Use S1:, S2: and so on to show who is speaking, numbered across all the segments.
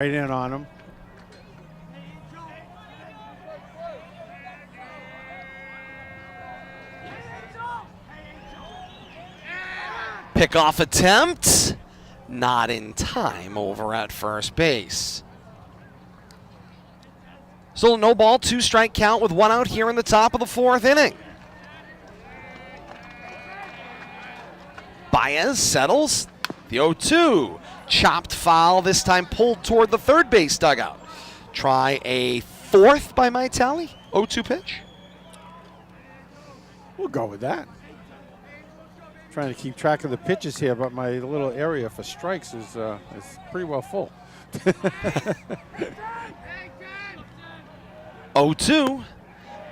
S1: Right in on him.
S2: Pickoff attempt, not in time over at first base. So no ball, 2-strike count with 1 out here in the top of the 4th inning. Baez settles the 0-2. Chopped foul, this time pulled toward the third base dugout. Try a 4th by my tally. 0-2 pitch.
S1: We'll go with that. Trying to keep track of the pitches here, but my little area for strikes is pretty well full.
S2: 0-2.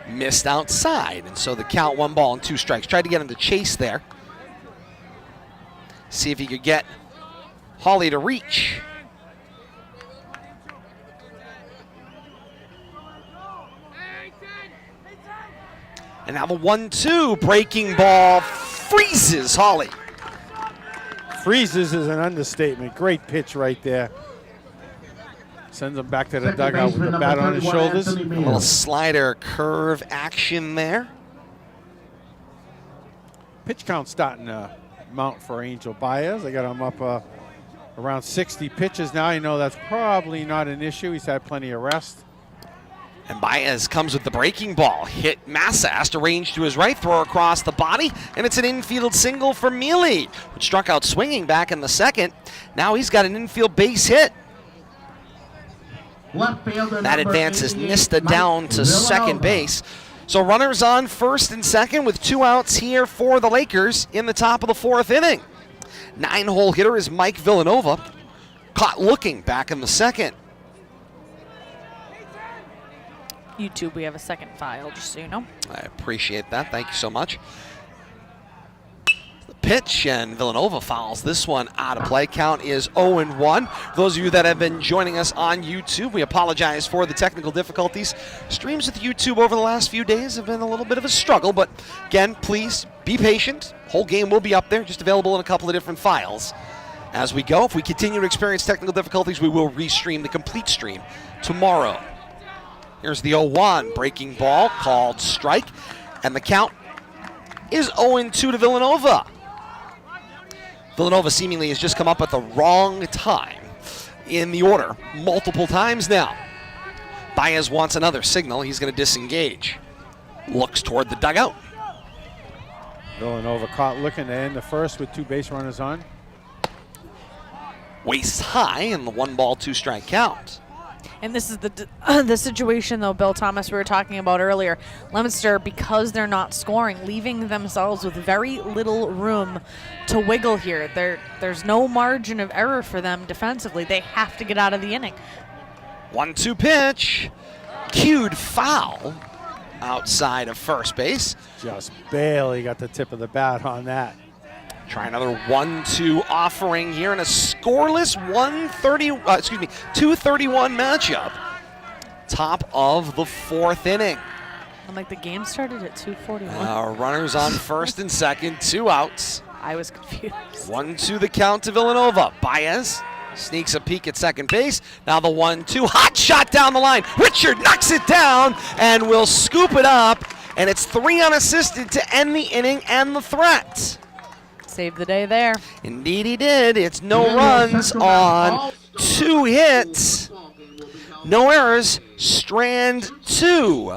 S2: Missed outside, and so the count 1 ball and 2 strikes. Tried to get him to chase there. See if he could get Hawley to reach. And now the 1-2 breaking ball freezes Hawley.
S1: Freezes is an understatement. Great pitch right there. Sends him back to the dugout with the bat on his shoulders.
S2: A little slider curve action there.
S1: Pitch count starting to mount for Angel Baez. I got him up around 60 pitches now. You know that's probably not an issue. He's had plenty of rest.
S2: And Baez comes with the breaking ball. Hit Massa, has to range to his right, throw across the body, and it's an infield single for Mealy, which struck out swinging back in the 2nd. Now he's got an infield base hit. That advances Nista down to second base. So runners on 1st and 2nd with 2 outs here for the Lakers in the top of the 4th inning. 9-hole hitter is Mike Villanova, caught looking back in the 2nd.
S3: YouTube, we have a second file, just so you know.
S2: I appreciate that. Thank you so much. The pitch, and Villanova fouls this one out of play. Count is 0-1. For those of you that have been joining us on YouTube, we apologize for the technical difficulties. Streams with YouTube over the last few days have been a little bit of a struggle, but again, please be patient. Whole game will be up there, just available in a couple of different files. As we go, if we continue to experience technical difficulties, we will restream the complete stream tomorrow. Here's the 0-1, breaking ball, called strike, and the count is 0-2 to Villanova. Villanova seemingly has just come up at the wrong time in the order multiple times now. Baez wants another signal. He's going to disengage. Looks toward the dugout.
S1: Villanova caught looking to end the 1st with 2 base runners on.
S2: Waist high in the 1-ball, 2-strike count.
S3: And this is the situation, though, Bill Thomas, we were talking about earlier. Leominster, because they're not scoring, leaving themselves with very little room to wiggle here. There's no margin of error for them defensively. They have to get out of the inning.
S2: 1-2 pitch. Cued foul outside of first base.
S1: Just barely got the tip of the bat on that.
S2: Try another 1-2 offering here in a scoreless 2:31 matchup. Top of the 4th inning.
S3: I'm like, the game started at 2:41.
S2: Runners on 1st and 2nd, 2 outs.
S3: I was confused.
S2: 1-2 the count to Villanova. Baez sneaks a peek at second base. Now the 1-2, hot shot down the line. Richard knocks it down and will scoop it up. And it's 3 unassisted to end the inning and the threat.
S3: Saved the day there.
S2: Indeed he did. It's no runs on 2 hits. No errors, strand 2.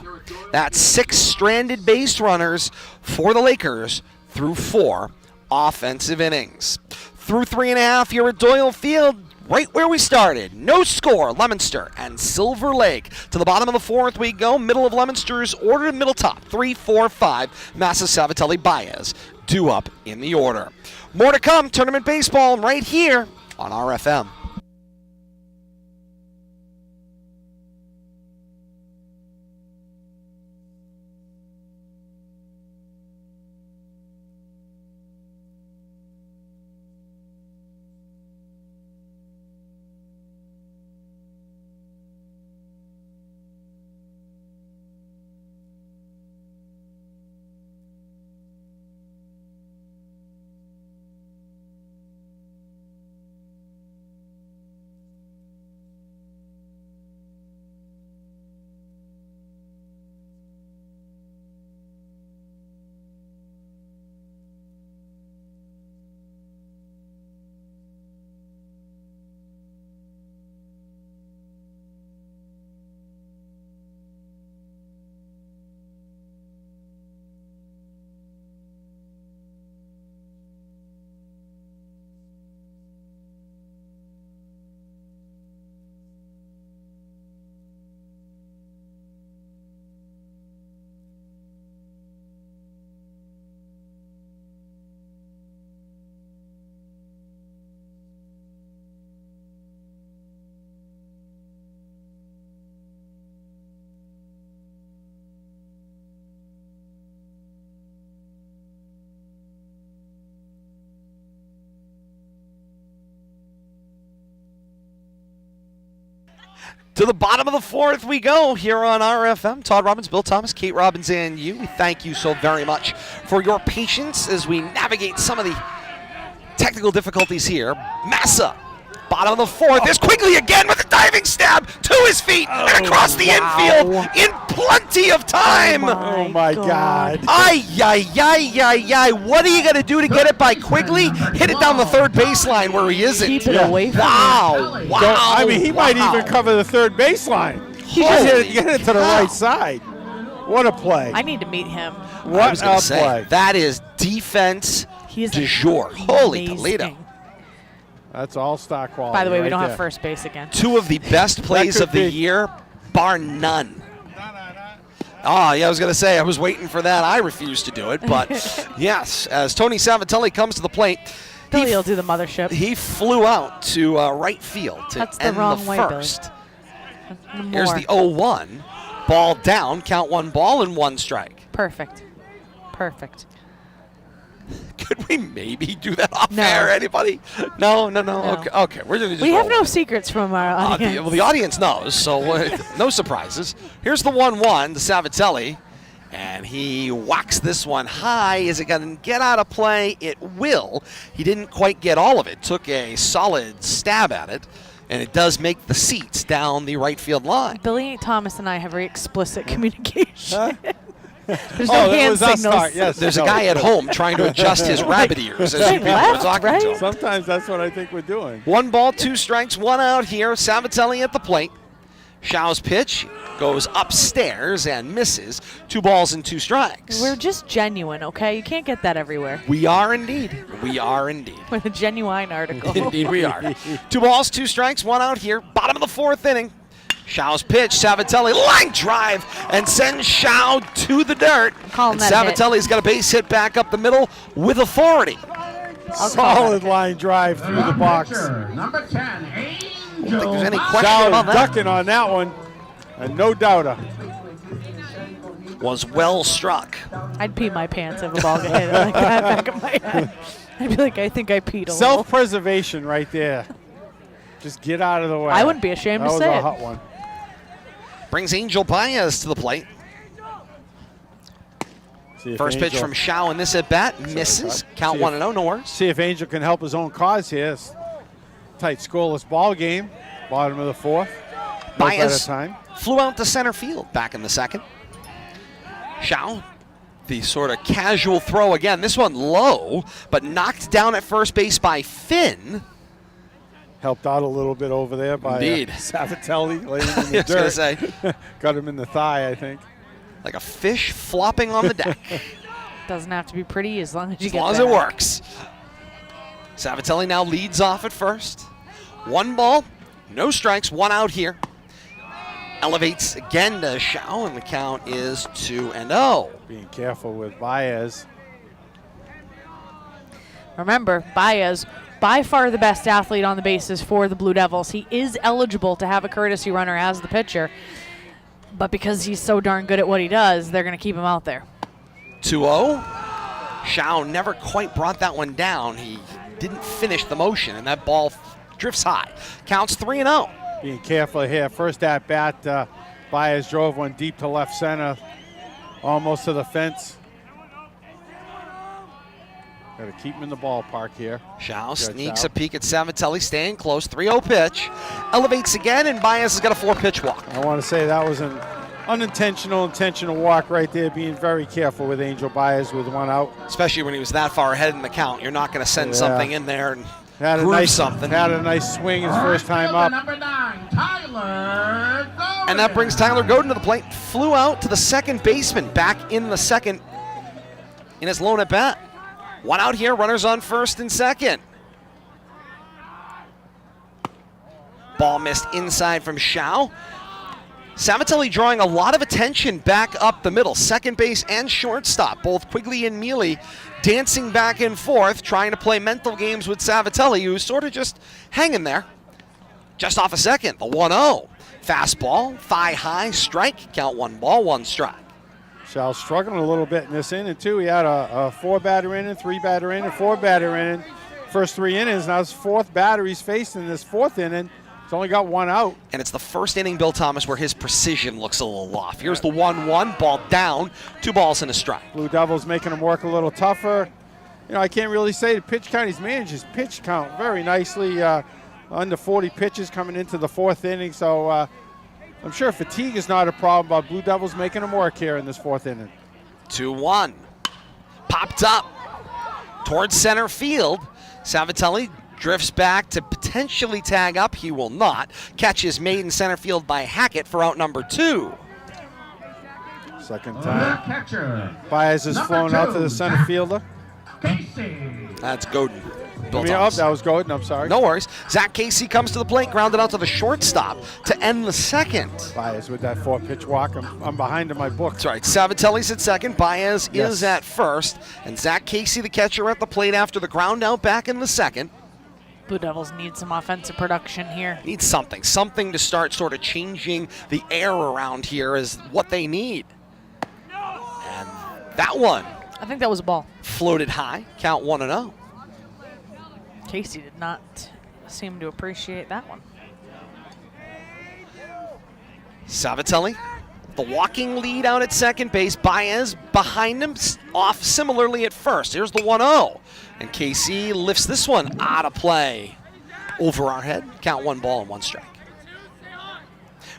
S2: That's 6 stranded base runners for the Lakers through 4 offensive innings. Through 3.5 here at Doyle Field, right where we started. No score, Leominster and Silver Lake. To the bottom of the 4th we go. Middle of Leominster's order, middle top. 3, 4, 5. Massa, Savatelli, Baez due up in the order. More to come, tournament baseball right here on RFM. To the bottom of the fourth we go here on RFM. Todd Robbins, Bill Thomas, Kate Robbins, and you. We thank you so very much for your patience as we navigate some of the technical difficulties here. Massa, bottom of the fourth. There's Quigley again with a diving stab to his feet and across the infield in plenty of time.
S1: Oh my God.
S2: Ay, ay, ay, ay, ay. What are you going to do to get it by Quigley? Hit it down the third baseline where he isn't.
S3: Keep it away from
S2: Wow. Wow.
S1: I mean, he might even cover the third baseline. He just get it to the right side. What a play.
S3: I need to meet him.
S1: What a play.
S2: That is defense
S3: He's
S2: du jour. Holy
S3: amazing.
S2: Toledo.
S1: That's all-star quality.
S3: By the way, we
S1: right
S3: don't
S1: there.
S3: have first base again.
S2: Two of the best plays
S1: could
S2: of the
S1: be.
S2: year, bar none. Oh, yeah, I was going to say, I was waiting for that. I refused to do it. But, yes, as Tony Savatelli comes to the plate,
S3: Billy will do the mothership.
S2: he flew out to right field to
S3: That's the
S2: end
S3: wrong
S2: the
S3: way,
S2: first.
S3: Billy.
S2: Here's the 0-1. Ball down, count one ball and one strike.
S3: Perfect. Perfect.
S2: Could we maybe do that off
S3: No.
S2: air? Anybody? No.
S3: No.
S2: Okay. We're gonna just
S3: We have
S2: roll.
S3: no secrets from our audience.
S2: The audience knows, so no surprises. Here's the 1-1 to Savatelli, and he whacks this one high. Is it going to get out of play? It will. He didn't quite get all of it. Took a solid stab at it, and it does make the seats down the right field line.
S3: Billy Thomas and I have very explicit communication. There's
S1: Oh,
S3: no
S1: that
S3: hand
S1: was us.
S3: signals.
S1: Yes.
S2: There's a guy at home trying to adjust his rabbit ears as you people are
S3: Left,
S2: talking
S3: right?
S2: to him.
S1: Sometimes that's what I think we're doing.
S2: 1 ball, 2 strikes, 1 out here. Savatelli at the plate. Shaw's pitch goes upstairs and misses. 2 balls and 2 strikes.
S3: We're just genuine, okay? You can't get that everywhere.
S2: We are indeed. We are indeed.
S3: With a genuine article.
S2: Indeed we are. 2 balls, 2 strikes, 1 out here. Bottom of the 4th inning. Shaw's pitch, Savatelli, line drive, and sends Shaw to the dirt.
S3: calling
S2: And
S3: that a hit.
S2: Savatelli's got a base hit back up the middle with authority.
S1: Solid line drive through the box.
S4: Number 10,
S2: I don't think there's any question
S1: Shaw
S2: about that.
S1: ducking on that one, and no doubter.
S2: Was well struck.
S3: I'd pee my pants if a ball got hit like that back of my head. I'd be like, I think I peed a little.
S1: Self-preservation right there. Just get out of the way.
S3: I wouldn't be ashamed
S1: that
S3: to
S1: was
S3: say
S1: a
S3: it.
S1: hot one.
S2: Brings Angel Baez to the plate.
S1: See if
S2: First pitch
S1: Angel-
S2: from Shaw in this at bat. Misses. Count
S1: See if-
S2: 1-0, no worries.
S1: See if Angel can help his own cause here. It's tight scoreless ball game. Bottom of the 4th. No better
S2: Baez
S1: time.
S2: flew out to center field back in the 2nd. Shaw, the sort of casual throw again. This one low, but knocked down at first base by Finn.
S1: Helped out a little bit over there by
S2: Indeed.
S1: Savatelli. Laid him in
S2: I
S1: the
S2: was going to
S1: dirt.
S2: say,
S1: Got him in the thigh, I think.
S2: like a fish flopping on the deck.
S3: Doesn't have to be pretty as long as you
S2: As
S3: get
S2: long as
S3: that.
S2: it works. Savatelli now leads off at first. 1 ball, no strikes, 1 out here. Elevates again to Shaw, and the count is 2-0.
S1: Being careful with Baez.
S3: Remember, Baez, by far the best athlete on the bases for the Blue Devils. He is eligible to have a courtesy runner as the pitcher, but because he's so darn good at what he does, they're going to keep him out there.
S2: 2-0. Shaw never quite brought that one down. He didn't finish the motion, and that ball drifts high. Counts 3-0.
S1: Being careful here. First at bat, Baez drove one deep to left center, almost to the fence. Got to keep him in the ballpark here.
S2: Shaw
S1: Good
S2: sneaks
S1: Shaw.
S2: a peek at Savatelli, staying close. 3-0 pitch. Elevates again, and Baez has got a 4-pitch walk.
S1: I want to say that was an intentional walk right there. Being very careful with Angel Baez with 1 out.
S2: Especially when he was that far ahead in the count. You're not going to send
S1: Yeah.
S2: something in there and
S1: Had a
S2: groove
S1: nice
S2: something.
S1: Had a nice swing his first time up.
S4: Number 9, Tyler Godin.
S2: And that brings Tyler Godin to the plate. Flew out to the second baseman, back in the 2nd in his lone at bat. 1 out here, runners on 1st and 2nd. Ball missed inside from Shaw. Savatelli drawing a lot of attention back up the middle. Second base and shortstop, both Quigley and Mealy dancing back and forth, trying to play mental games with Savatelli, who's sort of just hanging there. Just off a second, the 1-0. Fastball, thigh high, strike, count 1 ball, 1 strike.
S1: Shaw struggling a little bit in this inning, too. He had a 4-batter inning, 3-batter inning, 4-batter inning. First 3 innings, now his 4th batter he's faced in this 4th inning. It's only got one out.
S2: And it's the first inning, Bill Thomas, where his precision looks a little off. Here's the 1-1, ball down, 2 balls and a strike.
S1: Blue Devils making him work a little tougher. You know, I can't really say the pitch count. He's managed his pitch count very nicely. Under 40 pitches coming into the 4th inning. So I'm sure fatigue is not a problem, but Blue Devils making him work here in this 4th inning.
S2: 2-1. Popped up towards center field. Savatelli drifts back to potentially tag up. He will not. Catch is made in center field by Hackett for out number 2.
S1: Second
S4: The
S1: time.
S4: catcher,
S1: Baez is
S4: Number
S1: flown out to
S4: 2,
S1: the center
S4: Zach
S1: fielder.
S4: Casey.
S2: That's Godin. Bill
S1: Oh,
S2: Thomas.
S1: that was Godin. I'm sorry.
S2: No worries. Zach Casey comes to the plate, grounded out to the shortstop to end the second.
S1: Baez with that 4-pitch walk. I'm behind in my book.
S2: That's right. Savatelli's at second. Baez
S1: Yes.
S2: is at first. And Zach Casey, the catcher, at the plate after the ground out back in the second.
S3: Blue Devils need some offensive production here.
S2: Needs something to start sort of changing the air around here is what they need. And that one
S3: I think that was a ball.
S2: floated high. Count 1-0.
S3: Casey did not seem to appreciate that one.
S2: Savatelli, the walking lead out at second base. Baez behind him, off similarly at first. Here's the 1-0. And Casey lifts this one out of play. Over our head. Count 1 ball and 1 strike.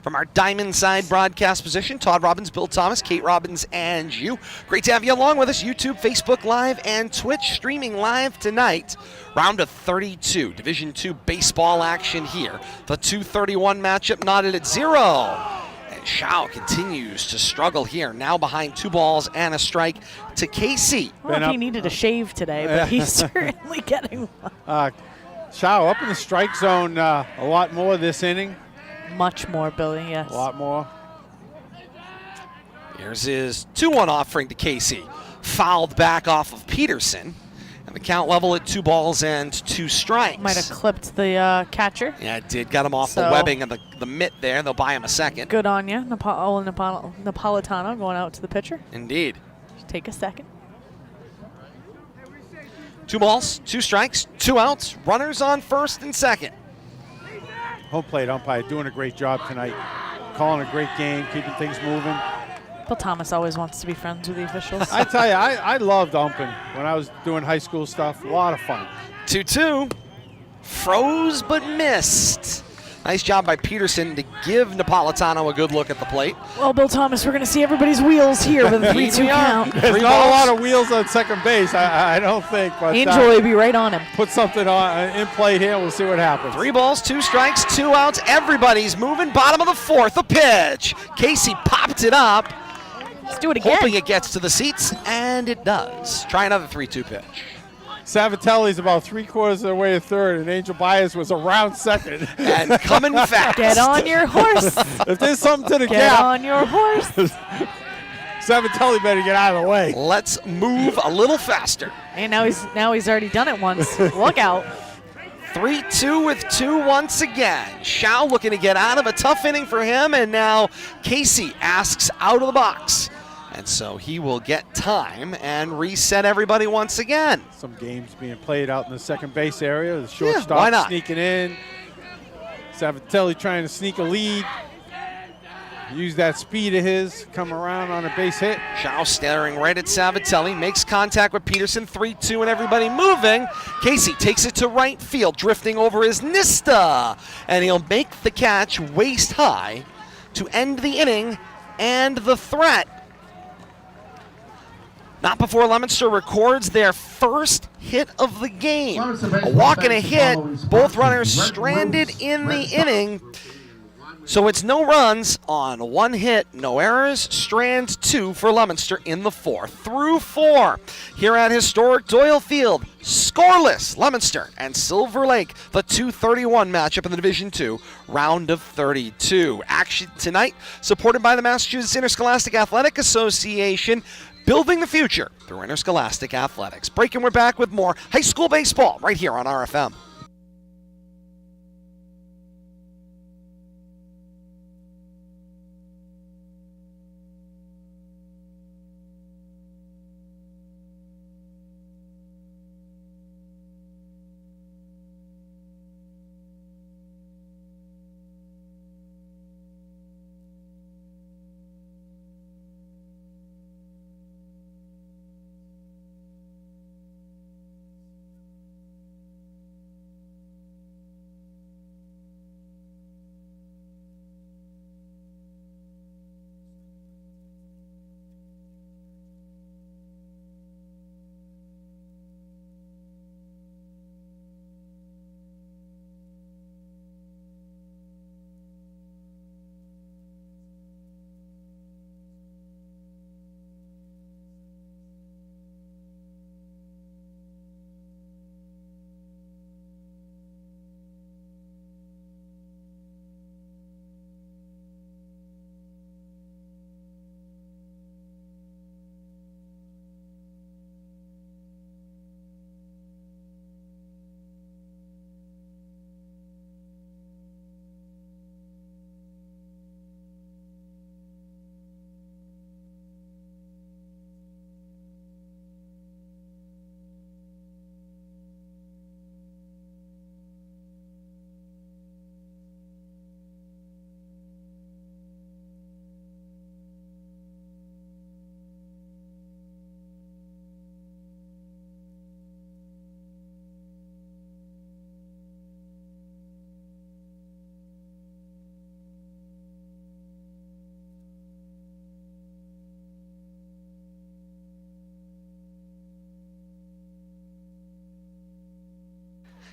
S2: From our diamond side broadcast position, Todd Robbins, Bill Thomas, Kate Robbins, and you. Great to have you along with us. YouTube, Facebook Live, and Twitch streaming live tonight. Round of 32, Division II baseball action here. The 2:31 matchup knotted at 0. And Shao continues to struggle here, now behind 2 balls and a strike to Casey.
S3: I don't know if he needed a shave today, but he's certainly getting one.
S1: Shao up in the strike zone a lot more this inning.
S3: Much more, Billy, yes.
S1: A lot more.
S2: Here's his 2-1 offering to Casey. Fouled back off of Peterson. And the count level at 2 balls and 2 strikes.
S3: Might have clipped the catcher.
S2: Yeah, it did. Got him off the
S3: So-
S2: webbing and the mitt there. They'll buy him a second.
S3: Good on you. Napolitano going out to the pitcher.
S2: Indeed.
S3: Take a second.
S2: 2 balls, 2 strikes, 2 outs. Runners on first and second.
S1: Home plate umpire doing a great job tonight. Calling a great game, keeping things moving.
S3: Bill Thomas always wants to be friends with the officials.
S1: I tell you, I loved umping when I was doing high school stuff. A lot of fun.
S2: 2-2. Froze but missed. Nice job by Peterson to give Napolitano a good look at the plate.
S3: Well, Bill Thomas, we're going to see everybody's wheels here with a 3-2 count.
S1: There's
S2: 3
S1: not a
S2: balls.
S1: lot of wheels on second base, I don't think. But
S3: Angel will be right on him.
S1: put something on in play here. We'll see what happens.
S2: 3 balls, 2 strikes, 2 outs. Everybody's moving. Bottom of the 4th, a pitch. Casey popped it up,
S3: Let's do it again.
S2: hoping it gets to the seats, and it does. Try another 3-2 pitch.
S1: Savatelli's about 3/4 of the way to third, and Angel Baez was around second.
S2: And coming fast.
S3: Get on your horse.
S1: If there's something to the
S3: Get
S1: gap,
S3: on your horse.
S1: Savatelli better get out of the way.
S2: Let's move a little faster.
S3: And now he's already done it once. Look out.
S2: 3-2 with 2 once again. Shao looking to get out of a tough inning for him, and now Casey asks out of the box. And so he will get time and reset everybody once again.
S1: Some games being played out in the second base area. The
S2: why
S1: shortstop
S2: not?
S1: sneaking in. Savatelli trying to sneak a lead. Use that speed of his, come around on a base hit.
S2: Shao staring right at Savatelli, makes contact with Peterson, 3-2 and everybody moving. Casey takes it to right field, drifting over his Nista. And he'll make the catch waist high to end the inning and the threat. Not before Leominster records their first hit of the game. A walk and a hit, both runners stranded in the inning. So it's no runs on 1 hit, no errors, strand 2 for Leominster in the 4th. Through 4 here at historic Doyle Field. Scoreless, Leominster and Silver Lake, the 2:31 matchup in the Division II, round of 32. Action tonight supported by the Massachusetts Interscholastic Athletic Association, building the future through Interscholastic Athletics. Break and we're back with more high school baseball right here on RFM.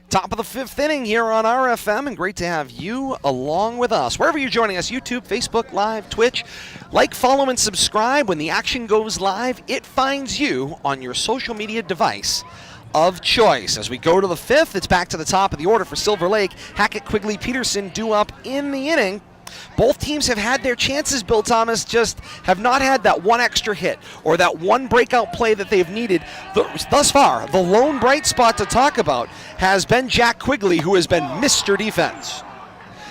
S2: Top of the 5th inning here on RFM, and great to have you along with us. Wherever you're joining us, YouTube, Facebook Live, Twitch, like, follow, and subscribe. When the action goes live, it finds you on your social media device of choice. As we go to the 5th, it's back to the top of the order for Silver Lake. Hackett, Quigley, Peterson due up in the inning. Both teams have had their chances, Bill Thomas, just have not had that one extra hit or that one breakout play that they've needed. Thus far, the lone bright spot to talk about has been Jack Quigley, who has been Mr. Defense.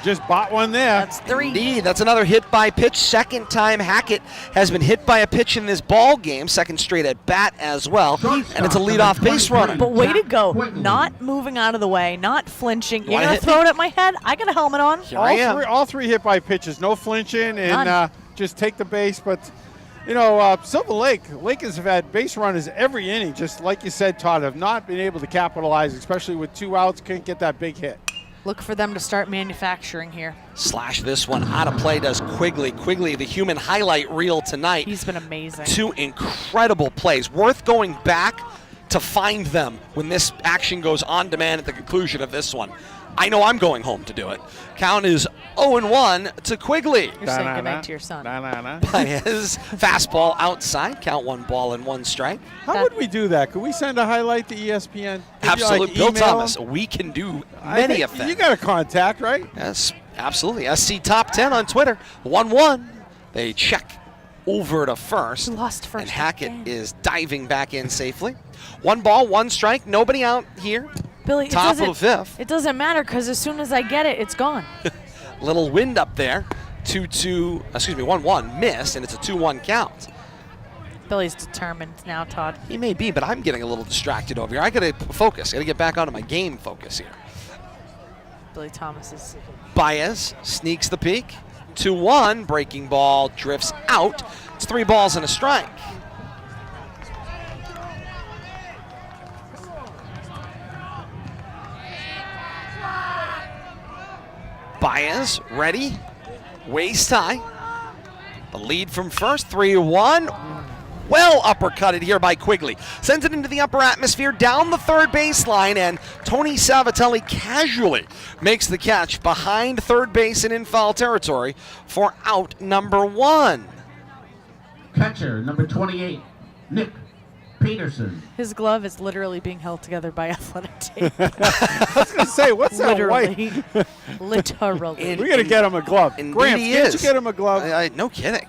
S1: Just bought one there.
S3: That's 3.
S2: Indeed, that's another hit by pitch. Second time Hackett has been hit by a pitch in this ball game. Second straight at bat as well. And it's a leadoff base runner.
S3: But way to go. Not moving out of the way, not flinching. You're going to throw it at my head? I got a helmet on.
S2: Here I am.
S1: All three hit by pitches. No flinching and just take the base. But, Silver Lake, Lakers have had base runners every inning, just like you said, Todd, have not been able to capitalize, especially with 2 outs, couldn't get that big hit.
S3: Look for them to start manufacturing here.
S2: Slash this one out of play does Quigley. Quigley, the human highlight reel tonight.
S3: He's been amazing. 2
S2: incredible plays. Worth going back to find them when this action goes on demand at the conclusion of this one. I know I'm going home to do it. Count is 0-1 to Quigley.
S3: You're saying goodnight to your son.
S2: Baez, fastball outside. Count 1 ball and 1 strike.
S1: How would we do that? Could we send a highlight to ESPN?
S2: Absolutely. Bill Thomas, we can do many of them.
S1: You got a contact, right?
S2: Yes, absolutely. SC Top 10 on Twitter. 1-1. They check over to first.
S3: Lost first.
S2: And Hackett is diving back in safely. 1 ball, 1 strike. Nobody out here.
S3: Billy,
S2: top of the 5th.
S3: It doesn't matter because as soon as I get it, it's gone.
S2: Little wind up there. 1-1 missed, and it's a 2-1 count.
S3: Billy's determined now, Todd.
S2: He may be, but I'm getting a little distracted over here. I got to focus. I got to get back onto my game focus here.
S3: Billy Thomas is.
S2: Baez sneaks the peak. 2-1. Breaking ball drifts out. It's 3 balls and a strike. Baez ready, waist high. The lead from first, 3-1. Well uppercutted here by Quigley. Sends it into the upper atmosphere down the third baseline, and Tony Savatelli casually makes the catch behind third base and in foul territory for out number 1.
S4: Catcher, number 28, Nick Peterson.
S3: His glove is literally being held together by athletic tape.
S1: I was going to say, what's that white?
S3: Literally.
S1: We got to get him a glove. Grant, can't you get him a glove?
S2: No kidding.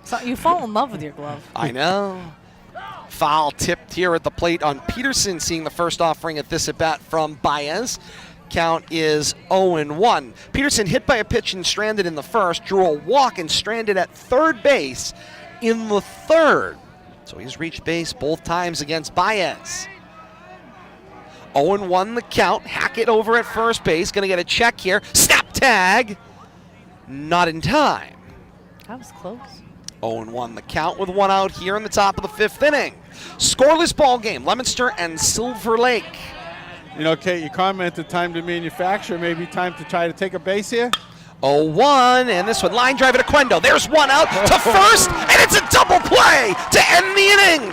S3: So you fall in love with your glove.
S2: I know. Foul tipped here at the plate on Peterson, seeing the first offering at this at-bat from Baez. Count is 0-1. Peterson hit by a pitch and stranded in the first, drew a walk and stranded at third base in the third. So he's reached base both times against Baez. 0-1 the count. Hackett over at first base. Going to get a check here. Snap tag. Not in time.
S3: That was close.
S2: 0-1 the count with 1 out here in the top of the 5th inning. Scoreless ball game. Leominster and Silver Lake.
S1: Kate, you commented time to manufacture. Maybe time to try to take a base here?
S2: 0-1, and this one, line drive at Aquendo. There's 1 out to first, and it's a double play to end the inning.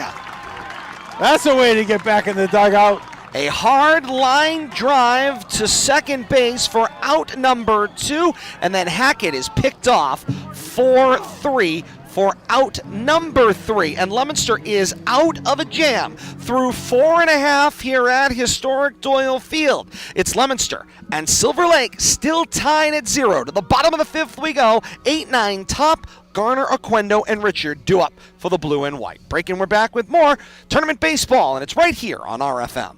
S1: That's a way to get back in the dugout.
S2: A hard line drive to second base for out number 2, and then Hackett is picked off 4-3 for out number 3, and Leominster is out of a jam through 4.5 here at historic Doyle Field. It's Leominster and Silver Lake still tied at 0. To the bottom of the 5th we go. 8-9 top. Garner, Aquendo, and Richard due up for the blue and white. Breaking, we're back with more tournament baseball, and it's right here on RFM.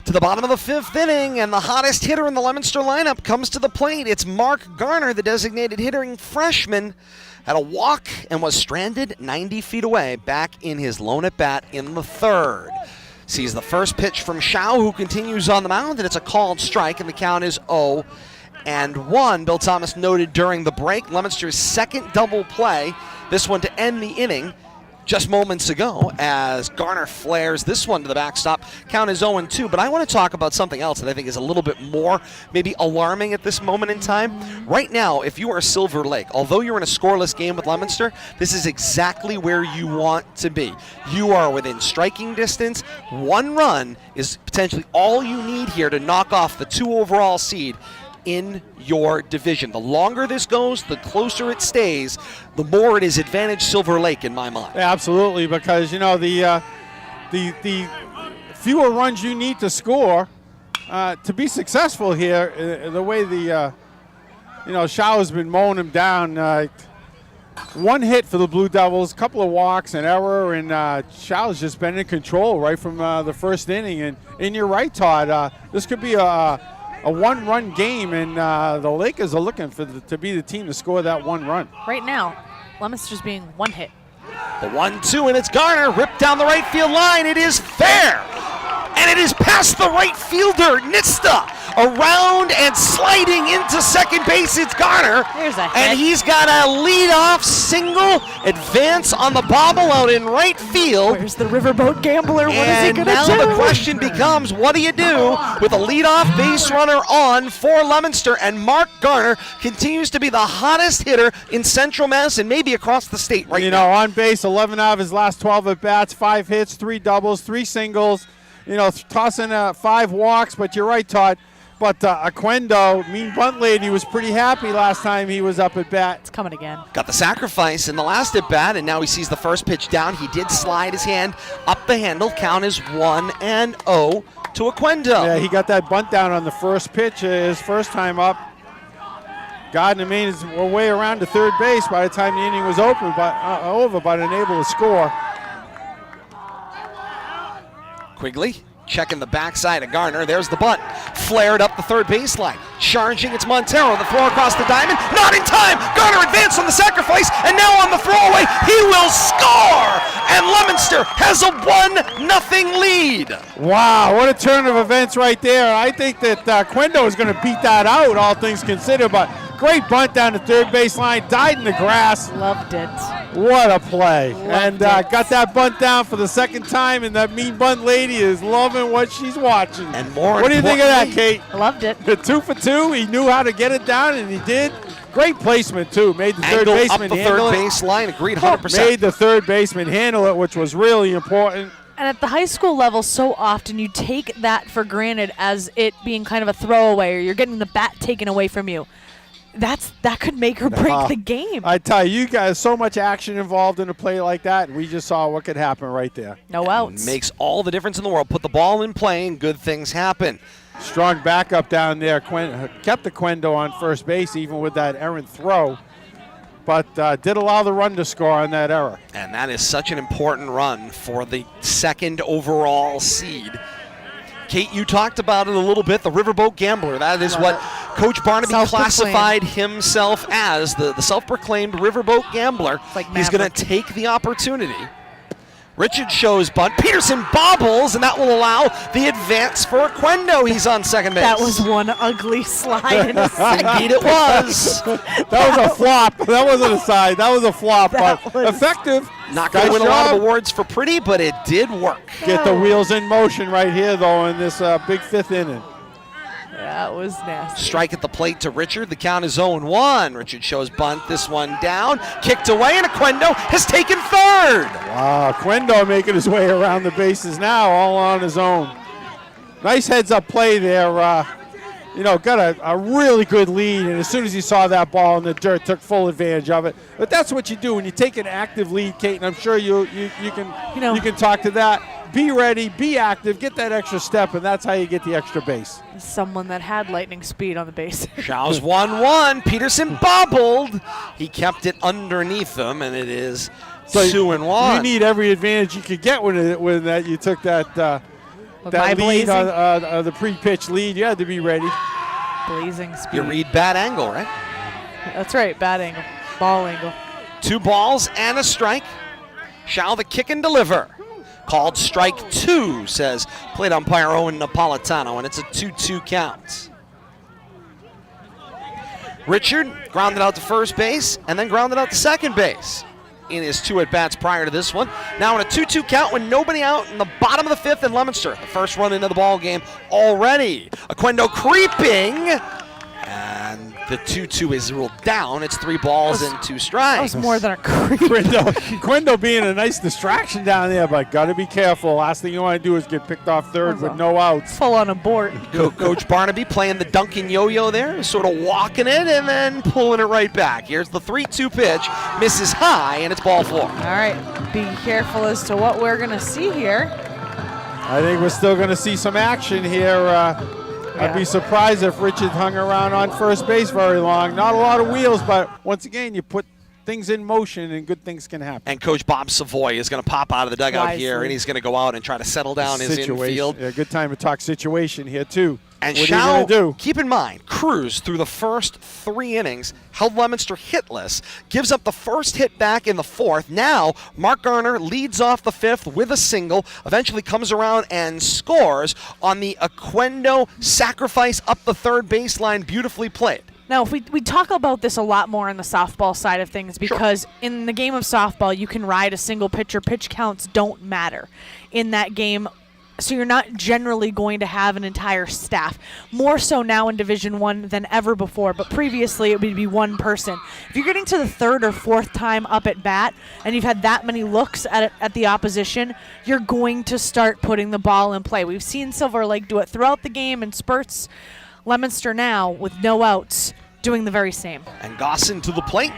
S2: To the bottom of the 5th inning, and the hottest hitter in the Leominster lineup comes to the plate. It's Mark Garner, the designated hitting freshman. Had a walk and was stranded 90 feet away back in his lone at-bat in the 3rd. Sees the first pitch from Shao, who continues on the mound, and it's a called strike, and the count is 0-1. Bill Thomas noted during the break, Leominster's second double play, this one to end the inning, just moments ago, as Garner flares this one to the backstop. Count is 0-2, but I want to talk about something else that I think is a little bit more maybe alarming at this moment in time. Right now, if you are Silver Lake, although you're in a scoreless game with Leominster, this is exactly where you want to be. You are within striking distance. 1 run is potentially all you need here to knock off the 2 overall seed in your division. The longer this goes, the closer it stays, the more it is advantage Silver Lake in my mind.
S1: Yeah, absolutely, because the fewer runs you need to score to be successful here. The way Shao has been mowing him down. 1 hit for the Blue Devils, couple of walks, an error, and Shao's just been in control right from the first inning. And you're right, Todd. This could be a 1-run game, and the Lakers are looking to be the team to score that 1 run.
S3: Right now, Leominster's being 1 hit.
S2: The 1-2, and it's Garner, ripped down the right field line. It is fair, and it is past the right fielder, Nista, around and sliding into second base. It's Garner,
S3: There's a hit.
S2: and he's got a leadoff single advance on the bobble out in right field.
S3: Where's the riverboat gambler? What is he
S2: And
S3: going to
S2: now
S3: do?
S2: the question becomes, what do you do with a leadoff base runner on for Leominster? And Mark Garner continues to be the hottest hitter in Central Mass and maybe across the state right now.
S1: On base, 11 out of his last 12 at-bats, 5 hits, 3 doubles, 3 singles, tossing 5 walks. But you're right, Todd. But Aquendo, Mean Bunt Lady, was pretty happy last time he was up at bat.
S3: It's coming again.
S2: Got the sacrifice in the last at bat, and now he sees the first pitch down. He did slide his hand up the handle. Count is 1-0 to Aquendo.
S1: Yeah, he got that bunt down on the first pitch, his first time up. Gardner made his way around to third base by the time the inning was over, but unable to score.
S2: Quigley checking the backside of Garner. There's the bunt. Flared up the third baseline. Charging, it's Montero. The throw across the diamond. Not in time. Garner advanced on the sacrifice, and now on the throwaway, he will score! And Leominster has a 1-0 lead.
S1: Wow, what a turn of events right there. I think that Quendo is going to beat that out, all things considered, but great bunt down the third baseline, died in the grass.
S3: Loved it.
S1: What a play.
S3: Loved
S1: And
S3: it.
S1: got that bunt down for the second time, and that Mean Bunt Lady is loving what she's watching.
S2: And more
S1: What do you think of that,
S2: importantly-
S1: Kate?
S3: Loved it.
S1: The 2 for 2, he knew how to get it down, and he did. Great placement, too. Made the third
S2: Angle up
S1: baseman
S2: the
S1: handle
S2: third
S1: it.
S2: baseline. Agreed 100%.
S1: Made the third baseman handle it, which was really important.
S3: And at the high school level, so often you take that for granted as it being kind of a throwaway, or you're getting the bat taken away from you. That could make or break the game.
S1: I tell you guys, so much action involved in a play like that. We just saw what could happen right there.
S3: No outs.
S2: Makes all the difference in the world. Put the ball in play and good things happen.
S1: Strong backup down there. Kept the Quendo on first base even with that errant throw, but did allow the run to score on that error.
S2: And that is such an important run for the second overall seed. Kate, you talked about it a little bit, the Riverboat Gambler. That is what Coach Barnaby classified himself as, the self-proclaimed Riverboat Gambler.
S3: Like
S2: He's going to take the opportunity. Richard shows bunt. Peterson bobbles, and that will allow the advance for Aquendo. He's on second base.
S3: That was one ugly slide in a second.
S2: Indeed it was.
S1: That was a flop. That wasn't a side. That was a flop,
S3: That
S1: but
S3: was-
S1: effective.
S2: Not going to
S1: Nice
S2: win a lot
S1: job.
S2: of awards for pretty, but it did work.
S1: Get the wheels in motion right here, though, in this big 5th inning.
S3: That was nasty.
S2: Strike at the plate to Richard. The count is 0-1. Richard shows bunt. This one down. Kicked away, and Aquendo has taken third.
S1: Wow, Quendo making his way around the bases now, all on his own. Nice heads-up play there. Got a really good lead, and as soon as he saw that ball in the dirt, took full advantage of it. But that's what you do when you take an active lead, Kate, and I'm sure you can talk to that. Be ready, be active, get that extra step, and that's how you get the extra base.
S3: Someone that had lightning speed on the base.
S2: Shaw's 1-1. Peterson bobbled. He kept it underneath him, and it is 2-1.
S1: You need every advantage you could get when that you took that
S3: With my
S1: that lead,
S3: blazing,
S1: the pre-pitch lead, you had to be ready.
S3: blazing speed.
S2: You read bad angle, right?
S3: That's right, bad angle, ball angle.
S2: 2 balls and a strike. Shall the kick and deliver. Called strike 2, says plate umpire Owen Napolitano, and it's a 2-2 count. Richard grounded out to first base and then grounded out to second base in his 2 at-bats prior to this one. Now in a 2-2 count with nobody out in the bottom of the 5th in Leominster. The first run into the ball game already. Oquendo creeping, and the 2-2 is ruled down. It's 3 balls and 2
S3: That
S2: strikes.
S3: was more than a creep.
S1: Quendo being a nice distraction down there, but got to be careful. Last thing you want to do is get picked off third with no outs.
S3: Full on abort.
S2: Coach Barnaby playing the Duncan yo-yo there, sort of walking it and then pulling it right back. Here's the 3-2 pitch, misses high, and it's ball 4.
S3: All right, be careful as to what we're going to see here.
S1: I think we're still going to see some action here. I'd be surprised if Richard hung around on first base very long. Not a lot of wheels, but once again, you put things in motion and good things can happen.
S2: And Coach Bob Savoy is going to pop out of the dugout here, and he's going to go out and try to settle down his infield.
S1: Yeah, good time to talk situation here, too.
S2: And
S1: what are you going to do?
S2: Keep in mind, Cruz, through the first 3 innings, held Leominster hitless, gives up the first hit back in the 4th. Now, Mark Garner leads off the 5th with a single, eventually comes around and scores on the Oquendo sacrifice up the third baseline, beautifully played.
S3: Now, if we talk about this a lot more on the softball side of things, because in the game of softball, you can ride a single pitcher. Pitch counts don't matter in that game. So you're not generally going to have an entire staff. More so now in Division I than ever before, but previously it would be one person. If you're getting to the 3rd or 4th time up at bat and you've had that many looks at the opposition, you're going to start putting the ball in play. We've seen Silver Lake do it throughout the game in spurts. Leominster now, with no outs, doing the very same.
S2: And Gosson to the plate.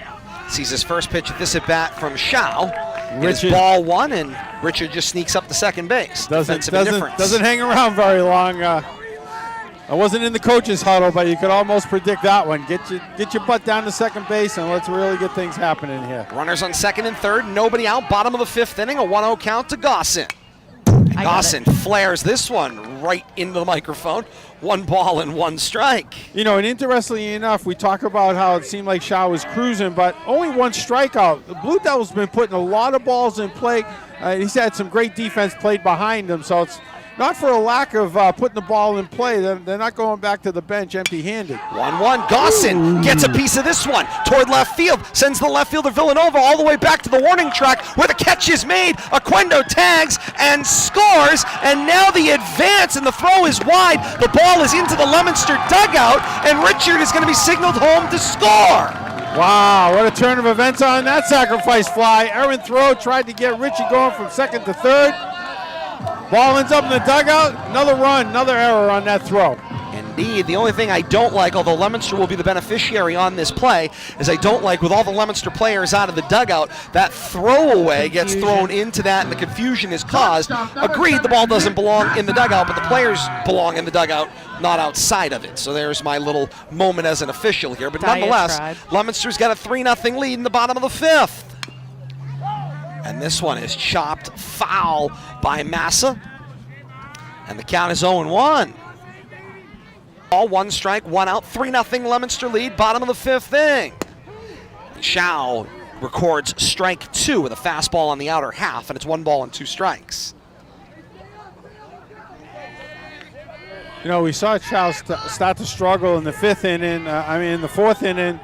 S2: Sees his first pitch at this at-bat from Shao. It's
S1: Richard,
S2: ball 1, and Richard just sneaks up to second base.
S1: doesn't hang around very long. I wasn't in the coach's huddle, but you could almost predict that one. Get your butt down to second base, and let's really get things happening here.
S2: Runners on 2nd and 3rd, nobody out. Bottom of the 5th inning, a 1-0 count to Gosson. Gosson flares this one right into the microphone. 1 ball and 1 strike.
S1: You know, and interestingly enough, we talk about how it seemed like Shaw was cruising, but only 1 strikeout. The Blue Devils been putting a lot of balls in play. He's had some great defense played behind him, so it's not for a lack of putting the ball in play. They're not going back to the bench empty-handed.
S2: 1-1. Gosson gets a piece of this one toward left field. Sends the left fielder Villanova all the way back to the warning track where the catch is made. Oquendo tags and scores. And now the advance and the throw is wide. The ball is into the Leominster dugout. And Richard is going to be signaled home to score.
S1: Wow, what a turn of events on that sacrifice fly. Errant throw tried to get Richie going from 2nd to 3rd. Ball ends up in the dugout. Another run, another error on that throw.
S2: Indeed. The only thing I don't like, although Leominster will be the beneficiary on this play, is I don't like, with all the Leominster players out of the dugout, that throwaway gets thrown into that and the confusion is caused. Agreed, the ball doesn't belong in the dugout, but the players belong in the dugout, not outside of it. So there's my little moment as an official here. But nonetheless, Leominster's got a 3-0 lead in the bottom of the 5th. And this one is chopped foul by Massa. And the count is 0-1. All 1 strike, 1 out, 3-0 Leominster lead, bottom of the 5th inning. Shao records strike 2 with a fastball on the outer half, and it's 1 ball and 2 strikes.
S1: You know, we saw Charles start to struggle in the 5th inning. In the 4th inning.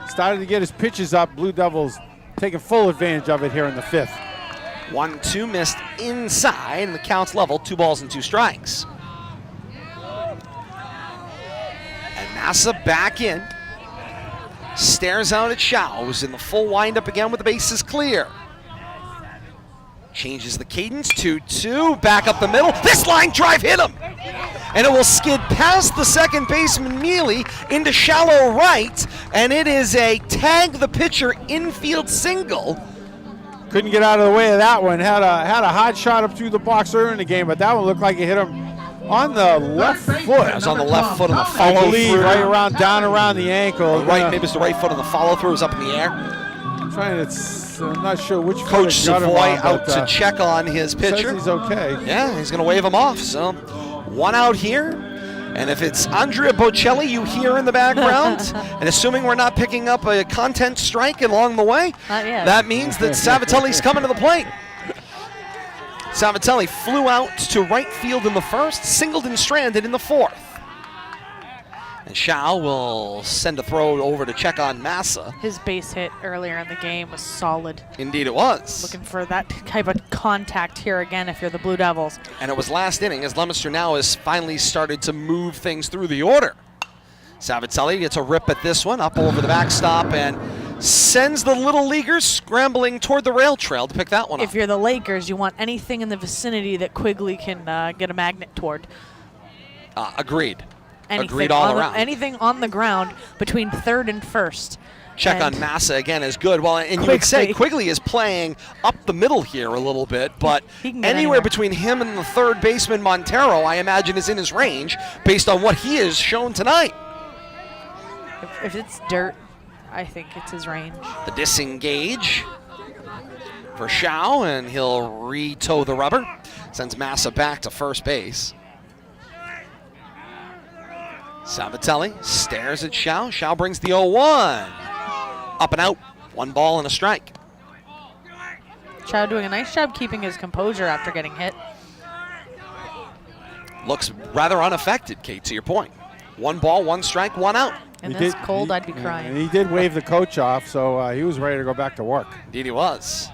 S1: Started to get his pitches up. Blue Devils taking full advantage of it here in the 5th.
S2: 1-2 missed inside, and the count's level, 2 balls and 2 strikes. And Massa back in. Stares out at Shao, who's in the full windup again with the bases clear. Changes the cadence, 2-2, back up the middle. This line drive hit him! And it will skid past the second baseman Mealy into shallow right, and it is a tag the pitcher infield single.
S1: Couldn't get out of the way of that one. Had a hot shot up through the box early in the game, but that one looked like it hit him on the left foot.
S2: It was on the left foot on the follow through.
S1: Right down around the ankle.
S2: Maybe it's the right foot on the follow through. It was up in the air.
S1: I'm trying to I'm not sure which
S2: Coach
S1: foot it got him
S2: Savoy
S1: on,
S2: out
S1: but,
S2: to check on his
S1: says
S2: pitcher.
S1: he's okay.
S2: Yeah, he's going to wave him off. So 1 out here. And if it's Andrea Bocelli you hear in the background, and assuming we're not picking up a content strike along the way,
S3: Not yet.
S2: that means that Savatelli's coming to the plate. Savatelli flew out to right field in the first, singled and stranded in the fourth. And Shao will send a throw over to check on Massa.
S3: His base hit earlier in the game was solid.
S2: Indeed it was.
S3: Looking for that type of contact here again if you're the Blue Devils.
S2: And it was last inning as Leominster now has finally started to move things through the order. Savatelli gets a rip at this one, up over the backstop, and sends the Little Leaguers scrambling toward the rail trail to pick that one up.
S3: If you're the Lakers, you want anything in the vicinity that Quigley can get a magnet toward.
S2: Agreed.
S3: Anything
S2: Agreed all around.
S3: Anything on the ground between third and first.
S2: Check
S3: And
S2: on Massa again is good. Well, and you would say Quigley is playing up the middle here a little bit, but
S3: He can get
S2: anywhere
S3: anywhere.
S2: between him and the third baseman Montero, I imagine, is in his range based on what he has shown tonight.
S3: If it's dirt, I think it's his range.
S2: The disengage for Shao, and he'll re-toe the rubber. Sends Massa back to first base. Savatelli stares at Shao. Shao brings the 0-1. Up and out. 1 ball and a strike.
S3: Chow doing a nice job keeping his composure after getting hit.
S2: Looks rather unaffected, Kate, to your point. 1 ball, 1 strike, 1 out.
S3: In
S1: He
S3: this
S1: did-
S3: cold,
S1: he-
S3: I'd be crying.
S1: And he did wave the coach off, so he was ready to go back to work.
S2: Indeed he was.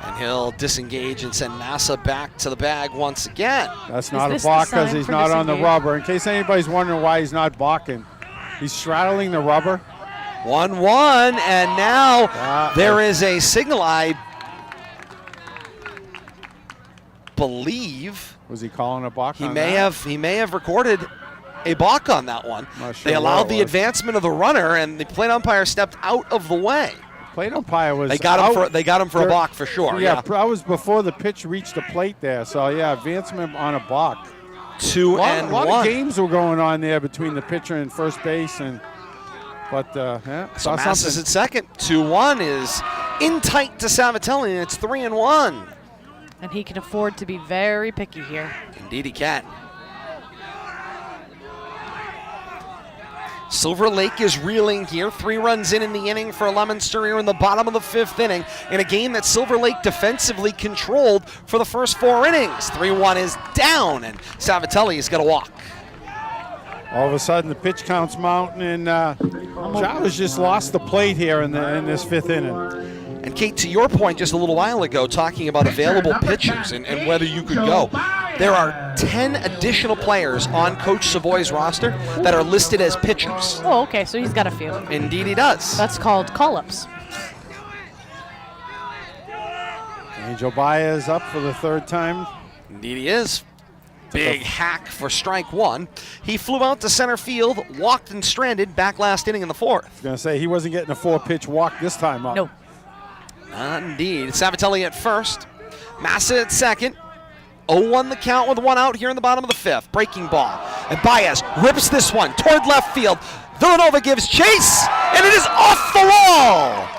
S2: And he'll disengage and send Massa back to the bag once again.
S1: That's not a
S3: this the
S1: balk because
S3: sign
S1: he's
S3: for
S1: not on the
S3: disengage?
S1: rubber. In case anybody's wondering why he's not balking, he's straddling the rubber.
S2: 1-1, and now
S1: Yeah.
S2: there is a signal, I believe.
S1: Was he calling a balk?
S2: He
S1: on
S2: may
S1: that?
S2: have recorded a balk on that one.
S1: Not sure
S2: They allowed
S1: what it
S2: the
S1: was.
S2: advancement of the runner, and the plate umpire stepped out of the way.
S1: Plate umpire was.
S2: They got him
S1: out.
S2: for a
S1: There-
S2: balk for sure.
S1: Yeah, that was before the pitch reached the plate there. So yeah, advancement on a balk.
S2: 2
S1: A
S2: and
S1: lot
S2: 1.
S1: of games were going on there between the pitcher and first base, but yeah,
S2: So
S1: saw
S2: Massa's
S1: something.
S2: at second. 2-1 is in tight to Savatelli, and it's 3-1.
S3: And he can afford to be very picky here.
S2: Indeed he can. Silver Lake is reeling here. 3 runs in the inning for Leominster here in the bottom of the 5th inning in a game that Silver Lake defensively controlled for the first 4 innings. 3-1 is down, and Savatelli is going to walk.
S1: All of a sudden, the pitch count's mounting, and Chavez just lost the plate here in this 5th inning.
S2: And Kate, to your point just a little while ago, talking about available pitchers and whether you could go, there are 10 additional players on Coach Savoy's roster that are listed as pitchers.
S3: Oh, okay, so he's got a few.
S2: Indeed he does.
S3: That's called call-ups.
S1: Angel Baez up for the 3rd time.
S2: Indeed he is. Big hack for strike 1. He flew out to center field, walked and stranded back last inning in the 4th.
S1: I was going to say, he wasn't getting a 4-pitch walk this time up.
S3: No.
S2: Indeed. Savatelli at first. Massa at second. 0-1 the count with 1 out here in the bottom of the 5th. Breaking ball. And Baez rips this one toward left field. Villanova gives chase, and it is off the wall.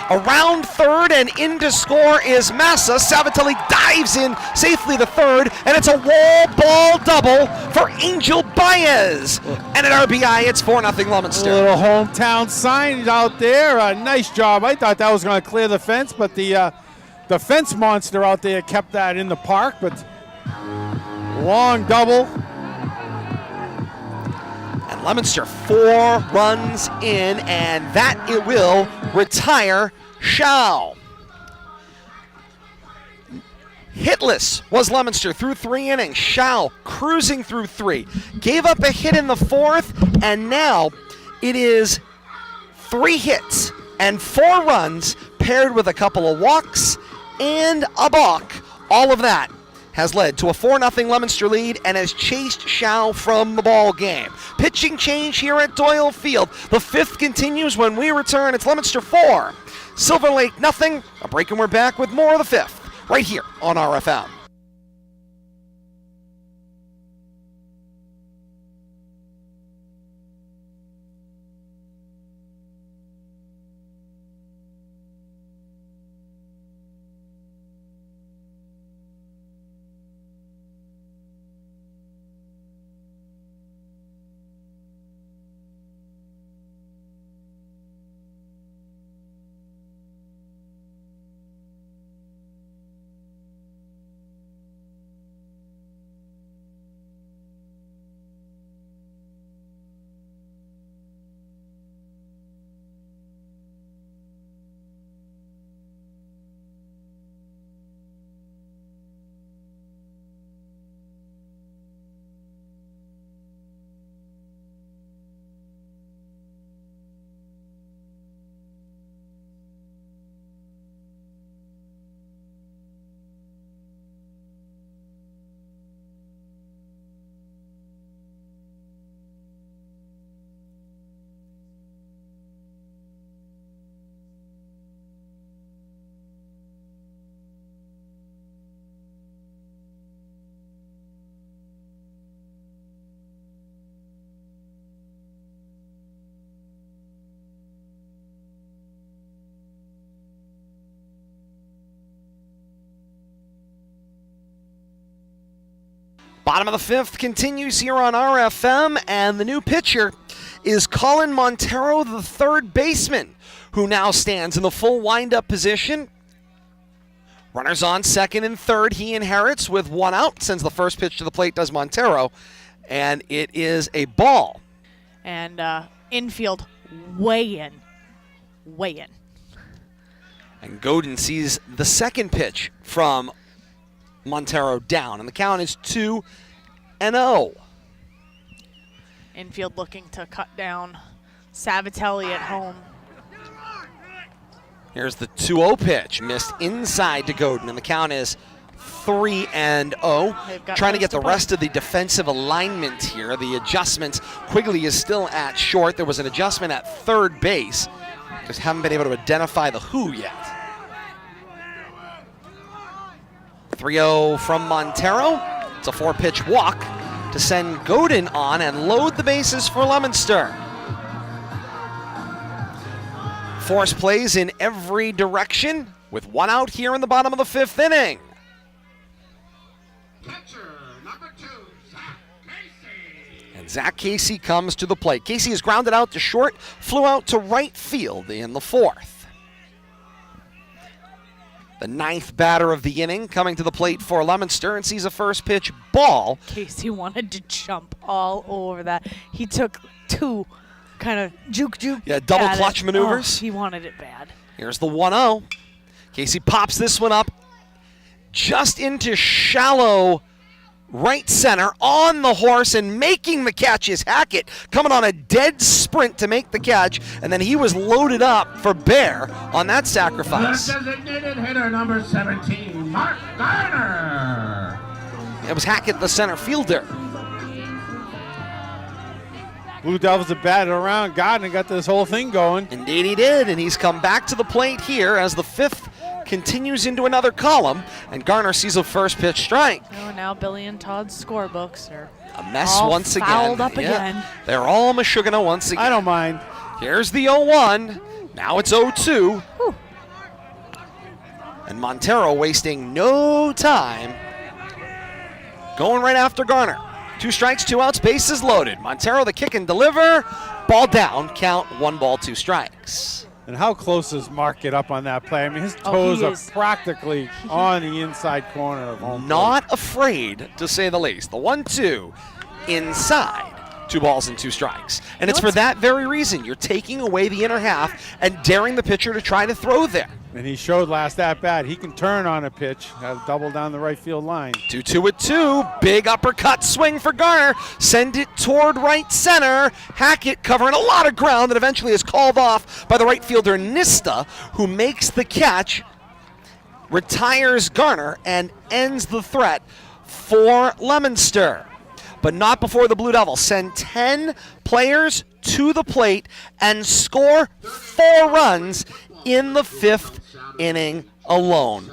S2: Around third and in to score is Massa. Savatelli dives in safely to third, and it's a wall ball double for Angel Baez. And at RBI, it's 4-0
S1: A
S2: Leominster.
S1: little hometown sign out there. Nice job. I thought that was going to clear the fence, but the fence monster out there kept that in the park. But long double.
S2: And Leominster 4 runs in, and that it will retire Shao. Hitless was Leominster through 3 innings. Shao cruising through 3. Gave up a hit in the 4th, and now it is 3 hits and 4 runs paired with a couple of walks and a balk. All of that has led to a 4-0 Leominster lead and has chased Shao from the ball game. Pitching change here at Doyle Field. The 5th continues when we return. It's Leominster 4, Silver Lake 0. A break and we're back with more of the 5th right here on RFM. Bottom of the fifth continues here on RFM, and the new pitcher is Colin Montero, the third baseman, who now stands in the full windup position. Runners on second and third. He inherits with one out, sends the first pitch to the plate, does Montero, and it is a ball.
S3: And infield way in.
S2: And Godin sees the second pitch from Montero down, and the count is 2-0.
S3: Infield looking to cut down Savatelli at home.
S2: Here's the 2-0 pitch, missed inside to Godin, and the count is 3-0. Trying to get the rest of the defensive alignment here, the adjustments. Quigley is still at short. There was an adjustment at third base. Just haven't been able to identify the who yet. 3-0 from Montero. It's a 4-pitch walk to send Godin on and load the bases for Leominster. Force plays in every direction with one out here in the bottom of the fifth inning.
S4: Catcher, number 2, Zach Casey.
S2: And Zach Casey comes to the plate. Casey is grounded out to short, flew out to right field in the fourth. The ninth batter of the inning coming to the plate for Leominster and sees a first pitch ball.
S3: Casey wanted to jump all over that. He took two kind of juke.
S2: Yeah, double clutch maneuvers.
S3: Oh, he wanted it bad.
S2: Here's the 1-0. Casey pops this one up just into shallow right center on the horse, and making the catch is Hackett, coming on a dead sprint to make the catch, and then he was loaded up for bear on that sacrifice.
S4: The designated hitter, number 17, Mark Garner.
S2: It was Hackett, the center fielder.
S1: Blue Devils have batted around Gardner, got this whole thing going.
S2: Indeed he did, and he's come back to the plate here as the fifth continues into another column, and Garner sees a first pitch strike.
S3: Oh, now Billy and Todd's scorebooks are
S2: A mess
S3: all
S2: once again.
S3: fouled up again.
S2: They're all Meshuggah once again.
S1: I don't mind.
S2: Here's the 0-1. Now it's 0-2.
S3: Whew.
S2: And Montero wasting no time. Going right after Garner. 2 strikes, 2 outs, bases loaded. Montero the kick and deliver. Ball down, count 1 ball, 2 strikes.
S1: And how close does Mark get up on that play? I mean, his
S3: Oh,
S1: toes
S3: he
S1: are
S3: is.
S1: practically on the inside corner of home
S2: Not afraid, to say the least. The 1-2 inside. 2 balls and 2 strikes. And it's for that very reason. You're taking away the inner half and daring the pitcher to try to throw there.
S1: plate. And he showed last at-bat he can turn on a pitch, have double down the right field line.
S2: 2-2 with 2. Big uppercut swing for Garner. Send it toward right center. Hackett covering a lot of ground that eventually is called off by the right fielder Nista, who makes the catch, retires Garner, and ends the threat for Leominster. But not before the Blue Devils send 10 players to the plate and score 4 runs in the 5th inning alone.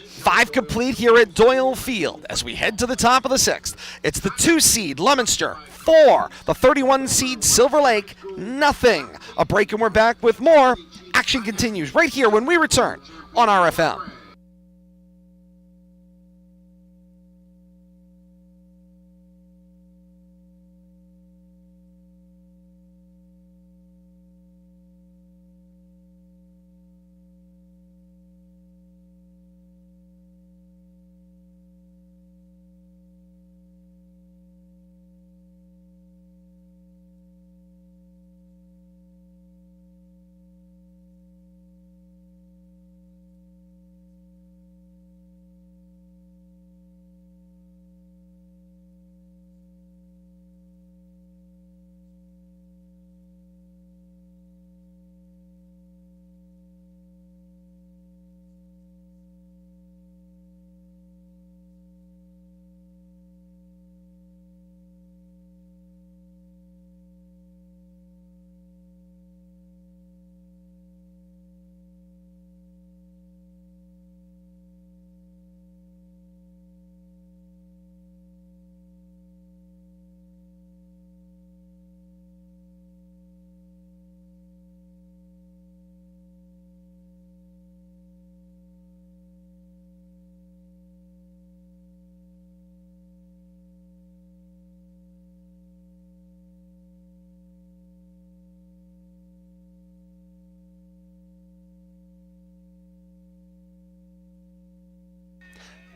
S2: 5 complete here at Doyle Field as we head to the top of the 6th. It's the 2 seed Leominster, 4. The 31 seed Silver Lake, nothing. A break and we're back with more. Action continues right here when we return on RFM.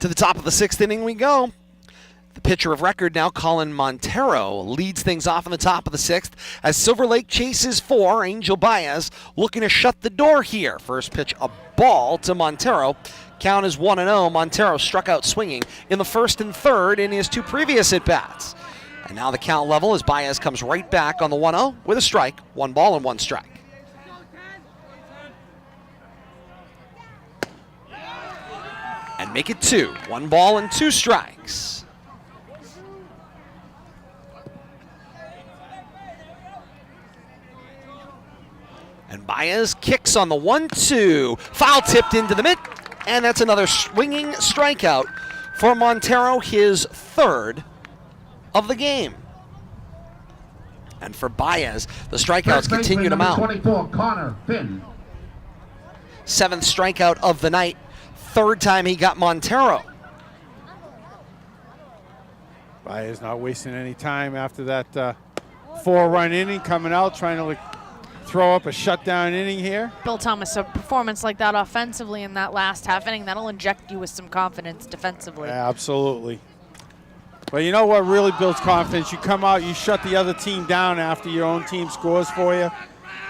S2: To the top of the 6th inning we go. The pitcher of record now, Colin Montero, leads things off in the top of the 6th as Silver Lake chases 4. Angel Baez looking to shut the door here. First pitch, a ball to Montero. Count is 1-0. Montero struck out swinging in the 1st and 3rd in his 2 previous at-bats. And now the count level as Baez comes right back on the 1-0 with a strike. 1 ball and 1 strike. And make it 2. 1 ball and 2 strikes. And Baez kicks on the 1-2. Foul tipped into the mid. And that's another swinging strikeout for Montero, his 3rd of the game. And for Baez, the strikeouts continue to mount.
S4: 24, Connor Finn.
S2: 7th strikeout of the night. 3rd time he got Montero.
S1: Baez not wasting any time after that 4-run inning, coming out, trying to throw up a shutdown inning here.
S3: Bill Thomas, a performance like that offensively in that last half inning, that'll inject you with some confidence defensively.
S1: Yeah, absolutely. But you know what really builds confidence? You come out, you shut the other team down after your own team scores for you.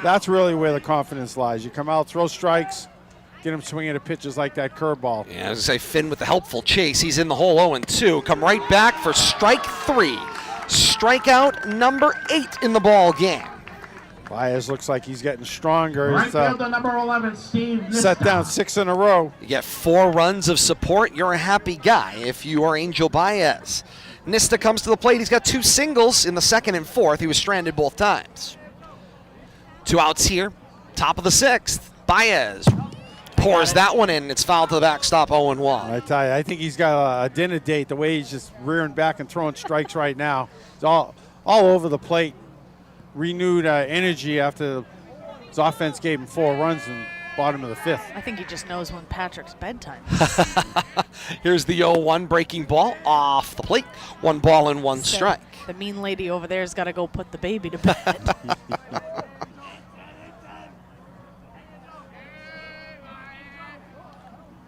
S1: That's really where the confidence lies. You come out, throw strikes, get him swinging at pitches like that curveball.
S2: Yeah, as I say, Finn with the helpful chase. He's in the hole 0-2. Come right back for strike 3. Strikeout number 8 in the ball game.
S1: Baez looks like he's getting stronger.
S4: Right
S1: He's
S4: fielder number 11, Steve
S1: set
S4: Nista.
S1: down 6 in a row.
S2: You get 4 runs of support. You're a happy guy if you are Angel Baez. Nista comes to the plate. He's got 2 singles in the 2nd and 4th. He was stranded both times. 2 outs here. Top of the 6th. Baez pours that one in. It's fouled to the backstop, 0-1.
S1: I tell you, I think he's got a dinner date. The way he's just rearing back and throwing strikes right now. It's all over the plate. Renewed energy after his offense gave him 4 runs in bottom of the 5th.
S3: I think he just knows when Patrick's bedtime.
S2: Here's the 0-1 breaking ball off the plate. 1 ball and 1 strike.
S3: The mean lady over there's got to go put the baby to bed.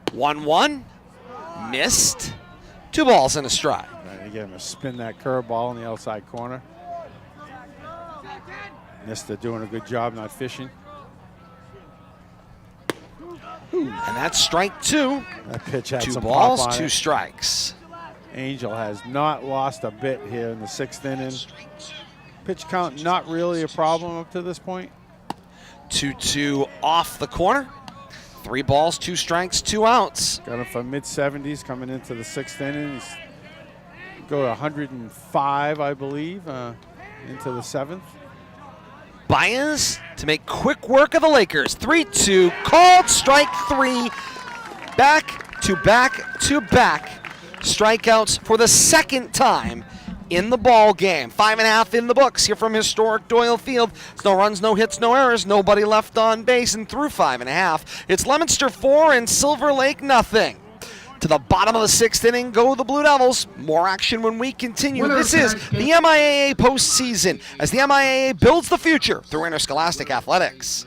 S2: 1-1. Missed. 2 balls and a strike.
S1: Right, you get him to spin that curveball in the outside corner. Nista doing a good job not fishing.
S2: And that's strike 2.
S1: That pitch had
S2: 2
S1: some
S2: balls,
S1: pop on
S2: 2
S1: it.
S2: strikes.
S1: Angel has not lost a bit here in the 6th inning. Pitch count not really a problem up to this point.
S2: 2-2 off the corner. 3 balls, 2 strikes, 2 outs.
S1: Got him from mid-70s coming into the 6th inning. He's go to 105, I believe, into the 7th.
S2: Baez to make quick work of the Lakers. 3-2, called strike 3. Back to back to back strikeouts for the 2nd time in the ball game. 5.5 in the books here from historic Doyle Field. It's no runs, no hits, no errors, nobody left on base, and through 5.5, it's Leominster 4 and Silver Lake nothing. To the bottom of the 6th inning go the Blue Devils. More action when we continue. This is the MIAA postseason as the MIAA builds the future through interscholastic athletics.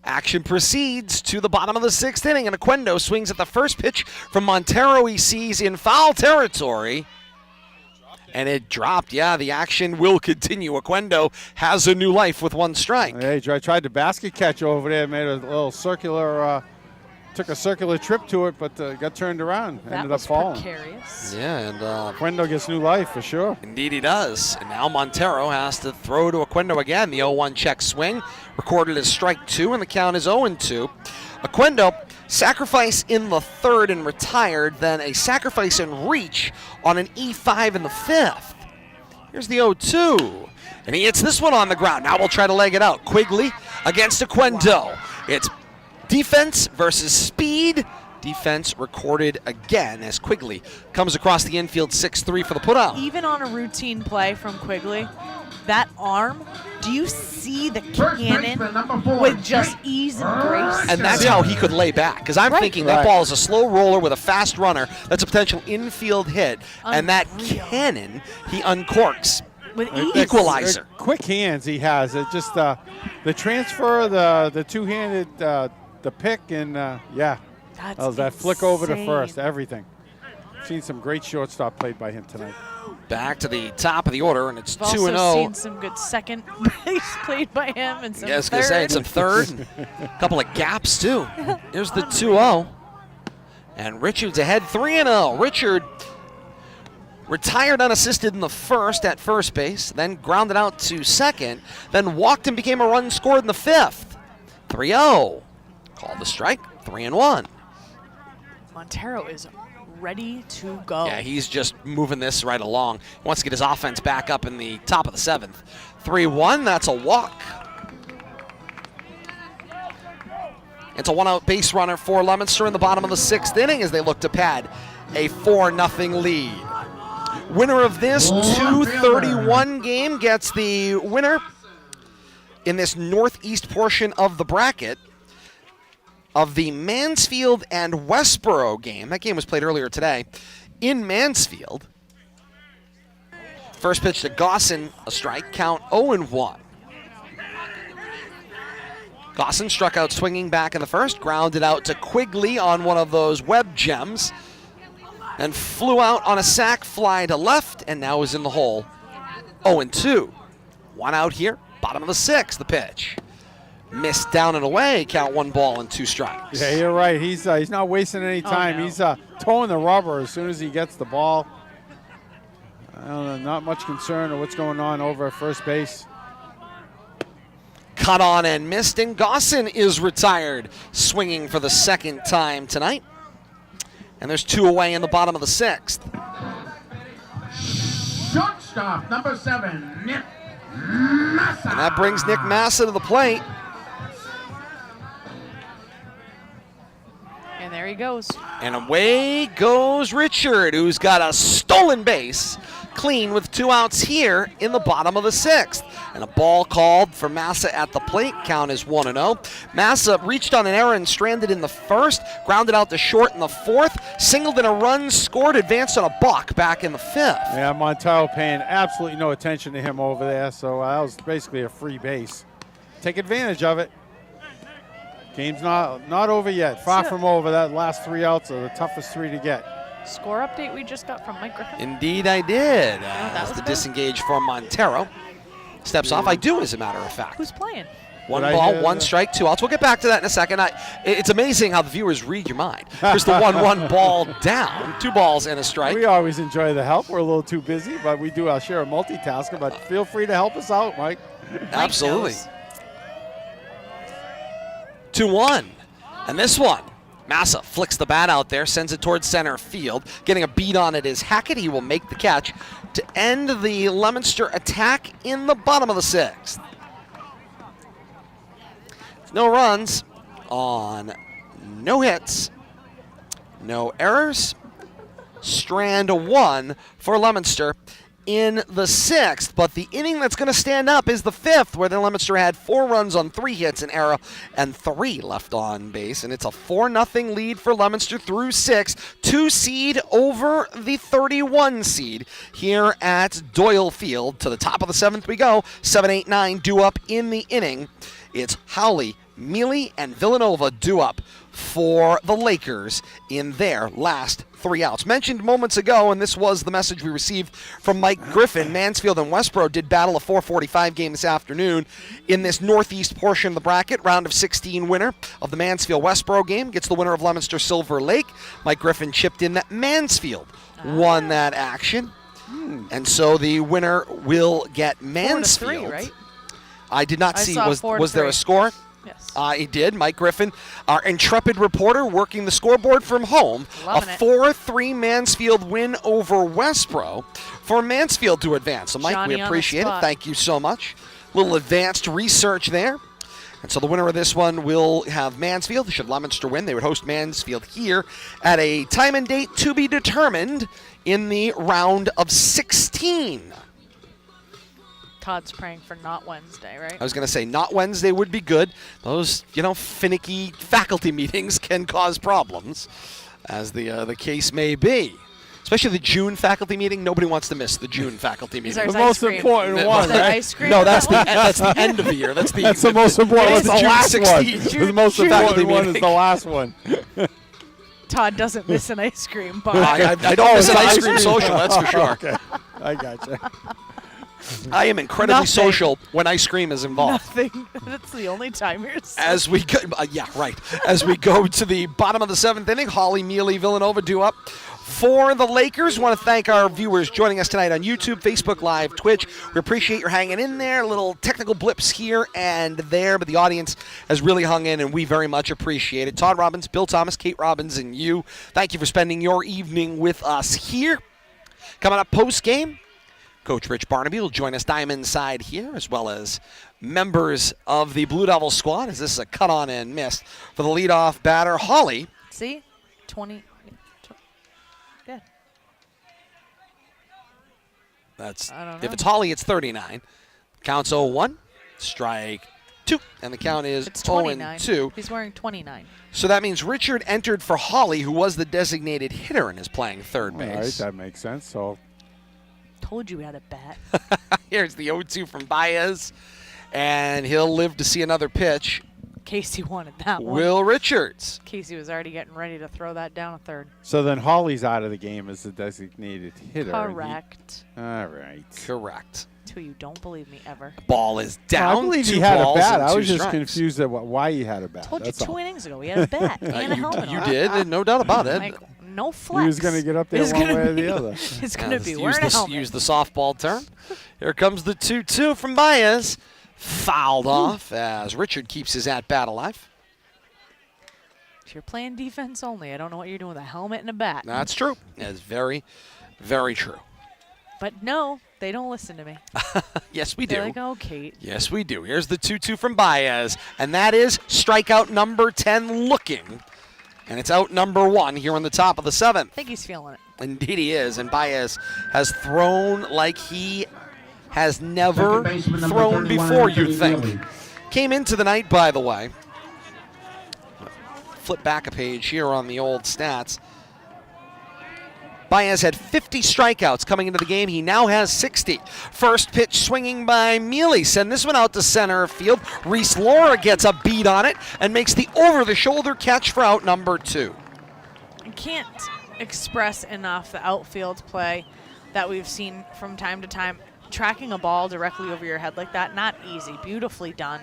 S2: Action proceeds to the bottom of the 6th inning, and Oquendo swings at the first pitch from Montero. He sees in foul territory, and it dropped. Yeah, the action will continue. Oquendo has a new life with 1 strike.
S1: Hey, I tried the basket catch over there, made a little circular, took a circular trip to it, but got turned around, ended up falling.
S3: Precarious.
S2: Yeah, and
S1: Oquendo gets new life for sure.
S2: indeed he does. And now Montero has to throw to Oquendo again. The 0-1 check swing, recorded as strike 2, and the count is 0-2. Oquendo, sacrifice in the 3rd and retired, then a sacrifice and reach on an E5 in the 5th. Here's the 0-2, and he hits this one on the ground. Now we'll try to leg it out. Quigley against Oquendo. It's defense versus speed. Defense recorded again as Quigley comes across the infield 6-3 for the putout.
S3: Even on a routine play from Quigley, that arm, do you see the cannon with just ease and grace?
S2: And that's how he could lay back, because I'm thinking that ball is a slow roller with a fast runner. That's a potential infield hit, and that cannon he uncorks.
S3: With ease.
S2: Equalizer.
S1: Quick hands he has. It just the transfer, the two-handed, the pick, and
S3: That's
S1: that flick over to
S3: insane.
S1: first, everything. Seen some great shortstop played by him tonight.
S2: Back to the top of the order, and it's
S3: We've
S2: 2-0.
S3: also seen some good second base played by him, and some
S2: I was
S3: third.
S2: going to say, some third, and a couple of gaps, too. Here's the 2-0. And Richard's ahead 3-0. Richard retired unassisted in the 1st at first base, then grounded out to second, then walked and became a run scored in the 5th. 3-0. Called the strike, 3-1.
S3: Montero is ready to go.
S2: Yeah, he's just moving this right along. He wants to get his offense back up in the top of the 7th. 3-1, that's a walk. It's a 1-out base runner for Leominster in the bottom of the 6th inning as they look to pad a 4-0 lead. Winner of this 2:31 game gets the winner in this northeast portion of the bracket of the Mansfield and Westboro game. That game was played earlier today in Mansfield. First pitch to Gosson, a strike, count 0-1. Gosson struck out swinging back in the 1st, grounded out to Quigley on one of those web gems, and flew out on a sac fly to left, and now is in the hole. 0-2. 1 out here, bottom of the 6th, the pitch. Missed down and away, count 1 ball and 2 strikes.
S1: Yeah, you're right. He's not wasting any time.
S3: no.
S1: He's towing the rubber as soon as he gets the ball. I don't know, not much concern of what's going on over at first base.
S2: Cut on and missed, and Gosson is retired, swinging for the 2nd time tonight. And there's 2 away in the bottom of the 6th.
S4: Shortstop, number 7, Nick Massa.
S2: And that brings Nick Massa to the plate.
S3: And there he goes.
S2: And away goes Richard, who's got a stolen base, clean with 2 outs here in the bottom of the 6th. And a ball called for Massa at the plate. Count is 1-0. Massa reached on an error and stranded in the 1st, grounded out to short in the 4th, singled in a run, scored, advanced on a buck back in the 5th.
S1: Yeah, Montero paying absolutely no attention to him over there, so that was basically a free base. Take advantage of it. Game's not over yet. Far from over. That last 3 outs are the toughest 3 to get.
S3: Score update we just got from Mike Griffin.
S2: Indeed I did.
S3: that
S2: As
S3: was
S2: the
S3: good.
S2: disengage from Montero steps off. I do, as a matter of fact.
S3: Who's playing?
S2: 1
S1: Did I
S2: ball,
S1: hear
S2: 1
S1: that?
S2: strike, 2 outs. We'll get back to that in a second. It's amazing how the viewers read your mind. Here's the 1-1 ball down. 2 balls and a strike.
S1: We always enjoy the help. We're a little too busy, but we do our share of multitasking. But feel free to help us out, Mike.
S2: Absolutely.
S3: knows.
S2: 2-1. And this one, Massa flicks the bat out there, sends it towards center field. Getting a beat on it is Hackett. He will make the catch to end the Leominster attack in the bottom of the 6th. No runs on no hits, no errors. Strand 1 for Leominster in the 6th, but the inning that's going to stand up is the 5th, where the Leominster had 4 runs on 3 hits, an error, and 3 left on base, and it's a 4-0 lead for Leominster through 6, 2 seed over the 31 seed here at Doyle Field. To the top of the 7th we go, 7, 8, 9 due up in the inning. It's Howley, Mealy and Villanova due up for the Lakers in their last 3 outs. Mentioned moments ago, and this was the message we received from Mike Griffin, Mansfield and Westboro did battle a 4:45 game this afternoon in this northeast portion of the bracket. Round of 16 winner of the Mansfield-Westboro game gets the winner of Leominster Silver Lake. Mike Griffin chipped in that Mansfield won that action. And so the winner will get Mansfield.
S3: 4-3, right?
S2: I did not see.
S3: saw
S2: Was there a
S3: 4-3.
S2: score?
S3: Yes.
S2: He did. Mike Griffin, our intrepid reporter, working the scoreboard from home.
S3: Loving
S2: a
S3: it.
S2: 4-3 Mansfield win over Westboro for Mansfield to advance. So, Mike,
S3: Johnny
S2: we
S3: on the
S2: appreciate it.
S3: spot.
S2: Thank you so much. Little advanced research there. And so the winner of this one will have Mansfield. Should Leominster win, they would host Mansfield here at a time and date to be determined in the round of 16.
S3: Todd's praying for not Wednesday, right?
S2: I was going to say not Wednesday would be good. Those, finicky faculty meetings can cause problems, as the case may be. Especially the June faculty meeting. Nobody wants to miss the June faculty meeting.
S3: There's
S1: The
S3: ice
S1: most
S3: cream.
S1: important
S2: The-
S1: one,
S3: Is there
S1: right?
S3: ice cream?
S2: No,
S3: in
S2: that's
S3: that one?
S2: that's the end of the year. That's the
S1: That's the most important.
S2: It's
S1: It's the
S2: June
S1: last
S2: 16th.
S1: one. The most
S2: June
S1: important
S2: faculty
S1: one is
S2: meeting.
S1: the last one.
S3: Todd doesn't miss an ice cream bar.
S2: I don't miss an ice cream social, that's for sure.
S1: Okay, I gotcha.
S2: I am incredibly
S3: Nothing.
S2: social when ice cream is involved.
S3: Nothing. That's the only time you're so
S2: As we go, As we go to the bottom of the 7th inning, Holly, Mealy, Villanova due up for the Lakers. Want to thank our viewers joining us tonight on YouTube, Facebook Live, Twitch. We appreciate your hanging in there. Little technical blips here and there, but the audience has really hung in, and we very much appreciate it. Todd Robbins, Bill Thomas, Kate Robbins, and you, thank you for spending your evening with us here. Coming up post-game, Coach Rich Barnaby will join us diamond side here, as well as members of the Blue Devil squad, as this is a cut on and missed for the leadoff batter, Holly.
S3: See? 20. Good.
S2: That's
S3: I don't
S2: if
S3: know.
S2: it's Holly, it's 39. Counts 0-1, strike 2, and the count is
S3: It's 29.
S2: 0-2.
S3: He's wearing 29.
S2: So that means Richard entered for Holly, who was the designated hitter and is playing third
S1: All right,
S2: base.
S1: that makes sense. So
S3: Told you we had a bat.
S2: Here's the 0-2 from Baez, and he'll live to see another pitch.
S3: Casey wanted that one.
S2: Will Richards.
S3: Casey was already getting ready to throw that down a third.
S1: then Holly's out of the game as the designated hitter. and he-
S3: Correct.
S1: All right.
S2: Correct.
S3: Till you don't believe me ever.
S2: Ball is down.
S1: I believe
S2: 2
S1: he had a
S2: balls
S1: bat.
S2: and
S1: I
S2: 2
S1: was just
S2: strikes.
S1: confused at why he had a bat.
S3: Told you
S1: That's
S3: 2
S1: all.
S3: innings ago. We had a bat and a helmet
S2: You
S3: on.
S2: did, no doubt about it.
S3: Like, no flex.
S1: He was going to get up there
S3: He's
S1: one
S3: gonna
S1: way or
S3: be-
S1: the other.
S3: It's going to be
S2: Use
S3: wearing a
S2: the,
S3: helmet.
S2: use the softball term. Here comes the 2-2 from Baez. Fouled off as Richard keeps his at-bat alive.
S3: If you're playing defense only, I don't know what you're doing with a helmet and a bat.
S2: That's true. That's very, very true.
S3: But no, they don't listen to me.
S2: Yes, we
S3: They're
S2: do.
S3: like, oh, Kate.
S2: Yes, we do. Here's the 2-2 from Baez, and that is strikeout number 10 looking. And it's out number 1 here on the top of the 7th.
S3: I think he's feeling it.
S2: Indeed he is, and Baez has thrown like he has never
S4: Second baseman, number
S2: thrown
S4: 31,
S2: before, you'd
S4: Anthony
S2: think.
S4: Mealy.
S2: Came into the night, by the way. Flip back a page here on the old stats. Baez had 50 strikeouts coming into the game. He now has 60. First pitch swinging by Mealy. Send this one out to center field. Reese Laura gets a beat on it and makes the over-the-shoulder catch for out number 2.
S3: I can't express enough the outfield play that we've seen from time to time. Tracking a ball directly over your head like that, not easy. Beautifully done.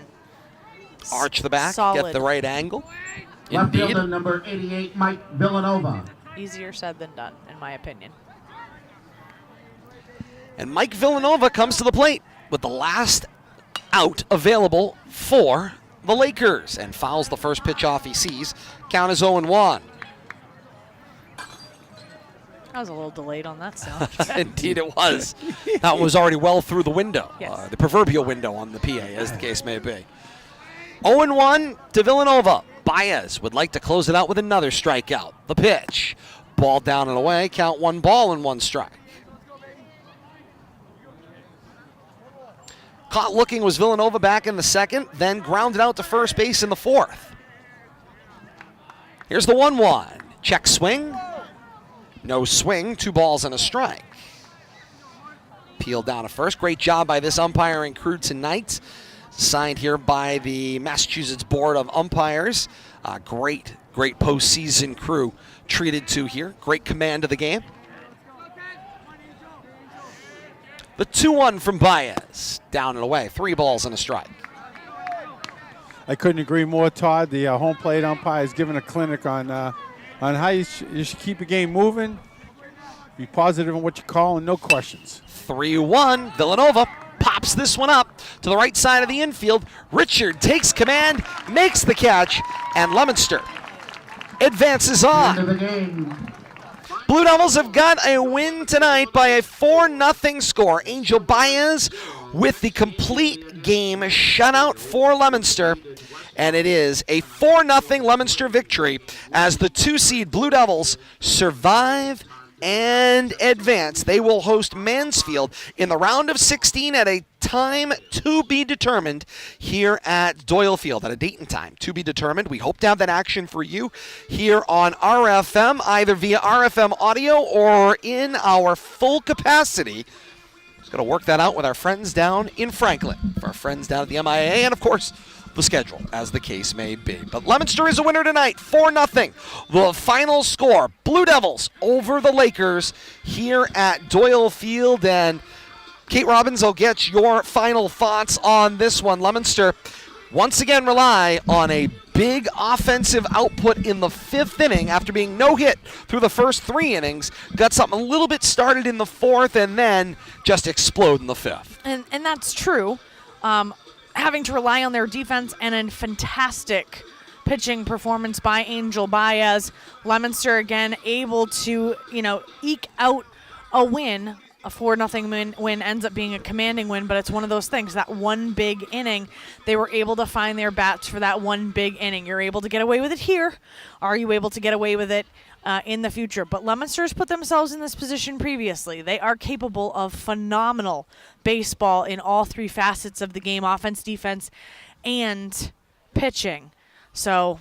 S2: Arch the back,
S3: Solid.
S2: get the right angle.
S4: Left
S2: Indeed.
S4: fielder number 88, Mike Villanova.
S3: Easier said than done, in my opinion.
S2: And Mike Villanova comes to the plate with the last out available for the Lakers and fouls the first pitch off he sees. Count is 0-1.
S3: I was a little delayed on that sound.
S2: Indeed it was. That was already well through the window,
S3: Yes.
S2: the proverbial window on the PA, as the case may be. 0-1 to Villanova. Baez would like to close it out with another strikeout. The pitch. Ball down and away. Count 1 ball and 1 strike. Caught looking was Villanova back in the 2nd, then grounded out to first base in the 4th. Here's the 1-1. Check swing. No swing. 2 balls and a strike. Peeled down to first. Great job by this umpiring crew tonight. signed here by the Massachusetts Board of Umpires. Great postseason crew treated to here. Great command of the game. The 2-1 from Baez. Down and away. 3 balls and a strike.
S1: I couldn't agree more, Todd. The home plate umpire is giving a clinic on how you should keep a game moving. Be positive in what you call and no questions.
S2: 3-1. Villanova pops this one up to the right side of the infield. Richard takes command, makes the catch, and Leominster advances on.
S4: End of the game.
S2: Blue Devils have got a win tonight by a 4-0 score. Angel Baez with the complete game shutout for Leominster. And it is a 4-0 Leominster victory as the 2-seed Blue Devils survive and advance. They will host Mansfield in the round of 16 at a time to be determined here at Doyle Field, at a date and time to be determined. We hope to have that action for you here on RFM, either via RFM audio or in our full capacity. Just going to work that out with our friends down in Franklin, for our friends down at the MIAA, and of course, the schedule, as the case may be. But Leominster is a winner tonight, 4-0. The final score, Blue Devils over the Lakers here at Doyle Field. And Kate Robbins, I'll get your final thoughts on this one. Leominster once again rely on a big offensive output in the 5th inning after being no hit through the first 3 innings. Got something a little bit started in the 4th and then just explode in the 5th.
S3: And that's true. Having to rely on their defense and a fantastic pitching performance by Angel Baez. Leominster again able to, eke out a win. A 4-0 win ends up being a commanding win, but it's one of those things. That one big inning, they were able to find their bats for that one big inning. You're able to get away with it here. Are you able to get away with it in the future? But Leominster's put themselves in this position previously. They are capable of phenomenal baseball in all 3 facets of the game: offense, defense, and pitching. So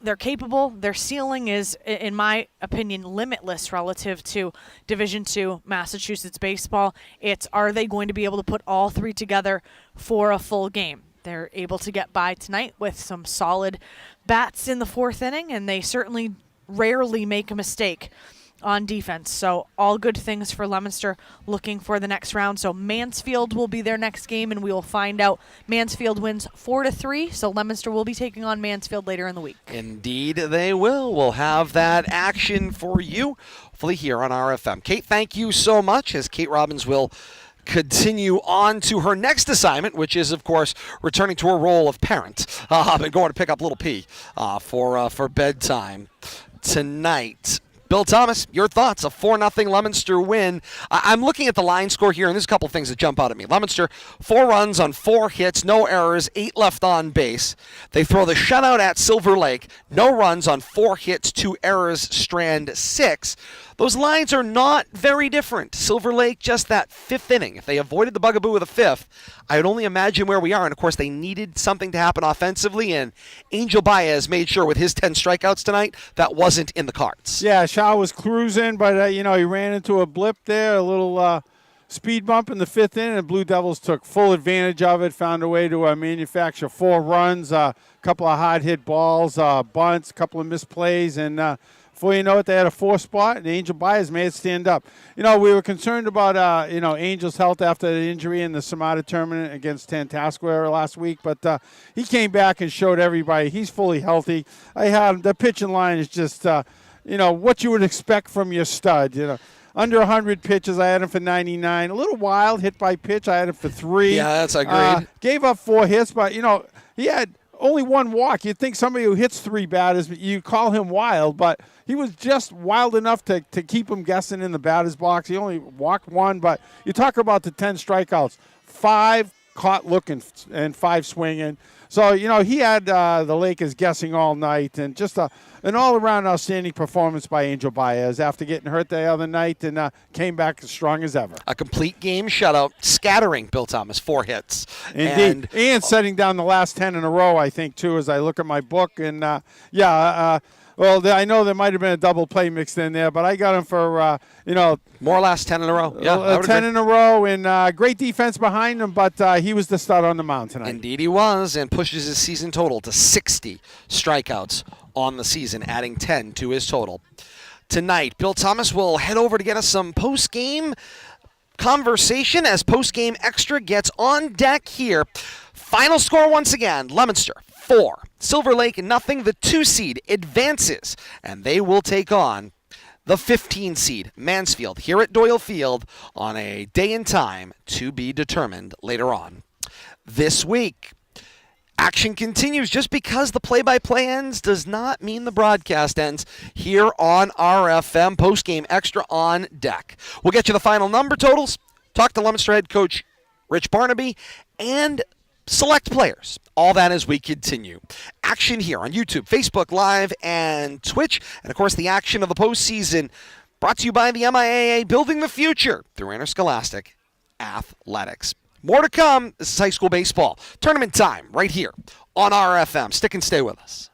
S3: they're capable. Their ceiling is, in my opinion, limitless relative to Division II Massachusetts baseball. It's, are they going to be able to put all 3 together for a full game? They're able to get by tonight with some solid bats in the 4th inning, and they certainly rarely make a mistake on defense. So all good things for Leominster looking for the next round. So Mansfield will be their next game, and we will find out. Mansfield wins 4-3, so Leominster will be taking on Mansfield later in the week.
S2: Indeed they will. We'll have that action for you, hopefully here on RFM. Kate, thank you so much, as Kate Robbins will continue on to her next assignment, which is, of course, returning to her role of parent and going to pick up little P for bedtime tonight. Bill Thomas, your thoughts? A 4-0 Leominster win. I'm looking at the line score here, and there's a couple things that jump out at me. Leominster, 4 runs on 4 hits, no errors, 8 left on base. They throw the shutout at Silver Lake, no runs on 4 hits, 2 errors, Strand 6. Those lines are not very different. Silver Lake, just that 5th inning. If they avoided the bugaboo of the 5th, I would only imagine where we are. And, of course, they needed something to happen offensively, and Angel Baez made sure with his 10 strikeouts tonight that wasn't in the cards.
S1: Yeah, Shaw was cruising, but, he ran into a blip there, a little speed bump in the 5th inning, and Blue Devils took full advantage of it, found a way to manufacture 4 runs, a couple of hard-hit balls, bunts, a couple of misplays, and before you know it, they had a 4 spot, and Angel Baez made it stand up. We were concerned about, Angel's health after the injury in the Samata tournament against Tantascwa last week, but he came back and showed everybody he's fully healthy. The pitching line is just, what you would expect from your stud, Under 100 pitches, I had him for 99. A little wild, hit by pitch, I had him for 3.
S2: Yeah, that's agreed.
S1: Gave up 4 hits, but, he had only 1 walk. You'd think somebody who hits 3 batters, you call him wild, but he was just wild enough to keep him guessing in the batter's box. He only walked 1, but you talk about the 10 strikeouts, 5 caught looking and 5 swinging. So, he had the Lakers guessing all night, and just an all-around outstanding performance by Angel Baez after getting hurt the other night, and came back as strong as ever.
S2: A complete game shutout, scattering Bill Thomas 4 hits.
S1: Indeed. And setting down the last 10 in a row, I think, too, as I look at my book. And, Well, I know there might have been a double play mixed in there, but I got him for,
S2: More or less 10 in a row. Yeah, I would
S1: 10
S2: agree.
S1: in a row, and great defense behind him, but he was the stud on the mound tonight.
S2: Indeed he was, and pushes his season total to 60 strikeouts on the season, adding 10 to his total. Tonight, Bill Thomas will head over to get us some post-game conversation as post-game extra gets on deck here. Final score once again, Leominster 4, Silver Lake nothing. The 2 seed advances, and they will take on the 15 seed Mansfield here at Doyle Field on a day and time to be determined later on this week. Action continues. Just because the play-by-play ends does not mean the broadcast ends here on RFM. Post-game extra on deck. We'll get you the final number totals, talk to Leominster head coach Rich Barnaby, and select players. All that as we continue. Action here on YouTube, Facebook Live, and Twitch. And, of course, the action of the postseason brought to you by the MIAA, building the future through Interscholastic Athletics. More to come. This is high school baseball. Tournament time right here on RFM. Stick and stay with us.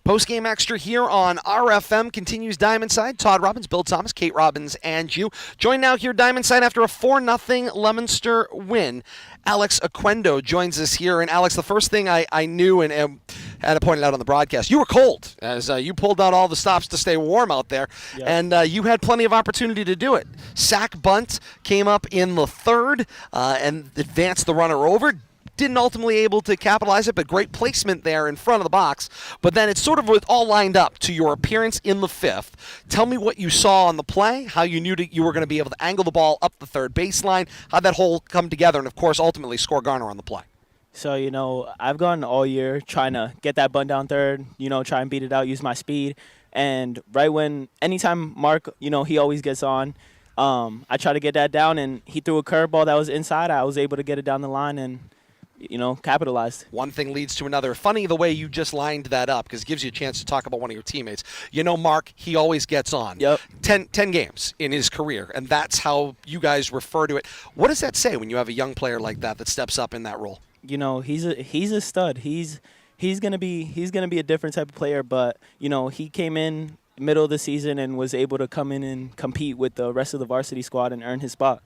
S2: Post-game extra here on RFM continues Diamond Side. Todd Robbins, Bill Thomas, Kate Robbins, and you. Join now here Diamond Side after a 4-0 Leominster win. Alex Aquendo joins us here. And Alex, the first thing I knew and had to point it out on the broadcast, you were cold as you pulled out all the stops to stay warm out there. Yep. And you had plenty of opportunity to do it. Sack bunt came up in the third and advanced the runner over. Didn't ultimately able to capitalize it, but great placement there in front of the box. But then it's sort of all lined up to your appearance in the fifth. Tell me what you saw on the play, how you knew that you were going to be able to angle the ball up the third baseline, how'd that whole come together, and, of course, ultimately score Garner on the play.
S5: So, I've gone all year trying to get that bunt down third, try and beat it out, use my speed. And anytime Mark, he always gets on, I try to get that down, and he threw a curveball that was inside. I was able to get it down the line and capitalized.
S2: One thing leads to another. Funny the way you just lined that up, because it gives you a chance to talk about one of your teammates. Mark, he always gets on.
S5: Yep.
S2: 10 games in his career, and that's how you guys refer to it. What does that say when you have a young player like that steps up in that role?
S5: He's a stud. He's gonna be a different type of player, but he came in middle of the season and was able to come in and compete with the rest of the varsity squad and earn his spot.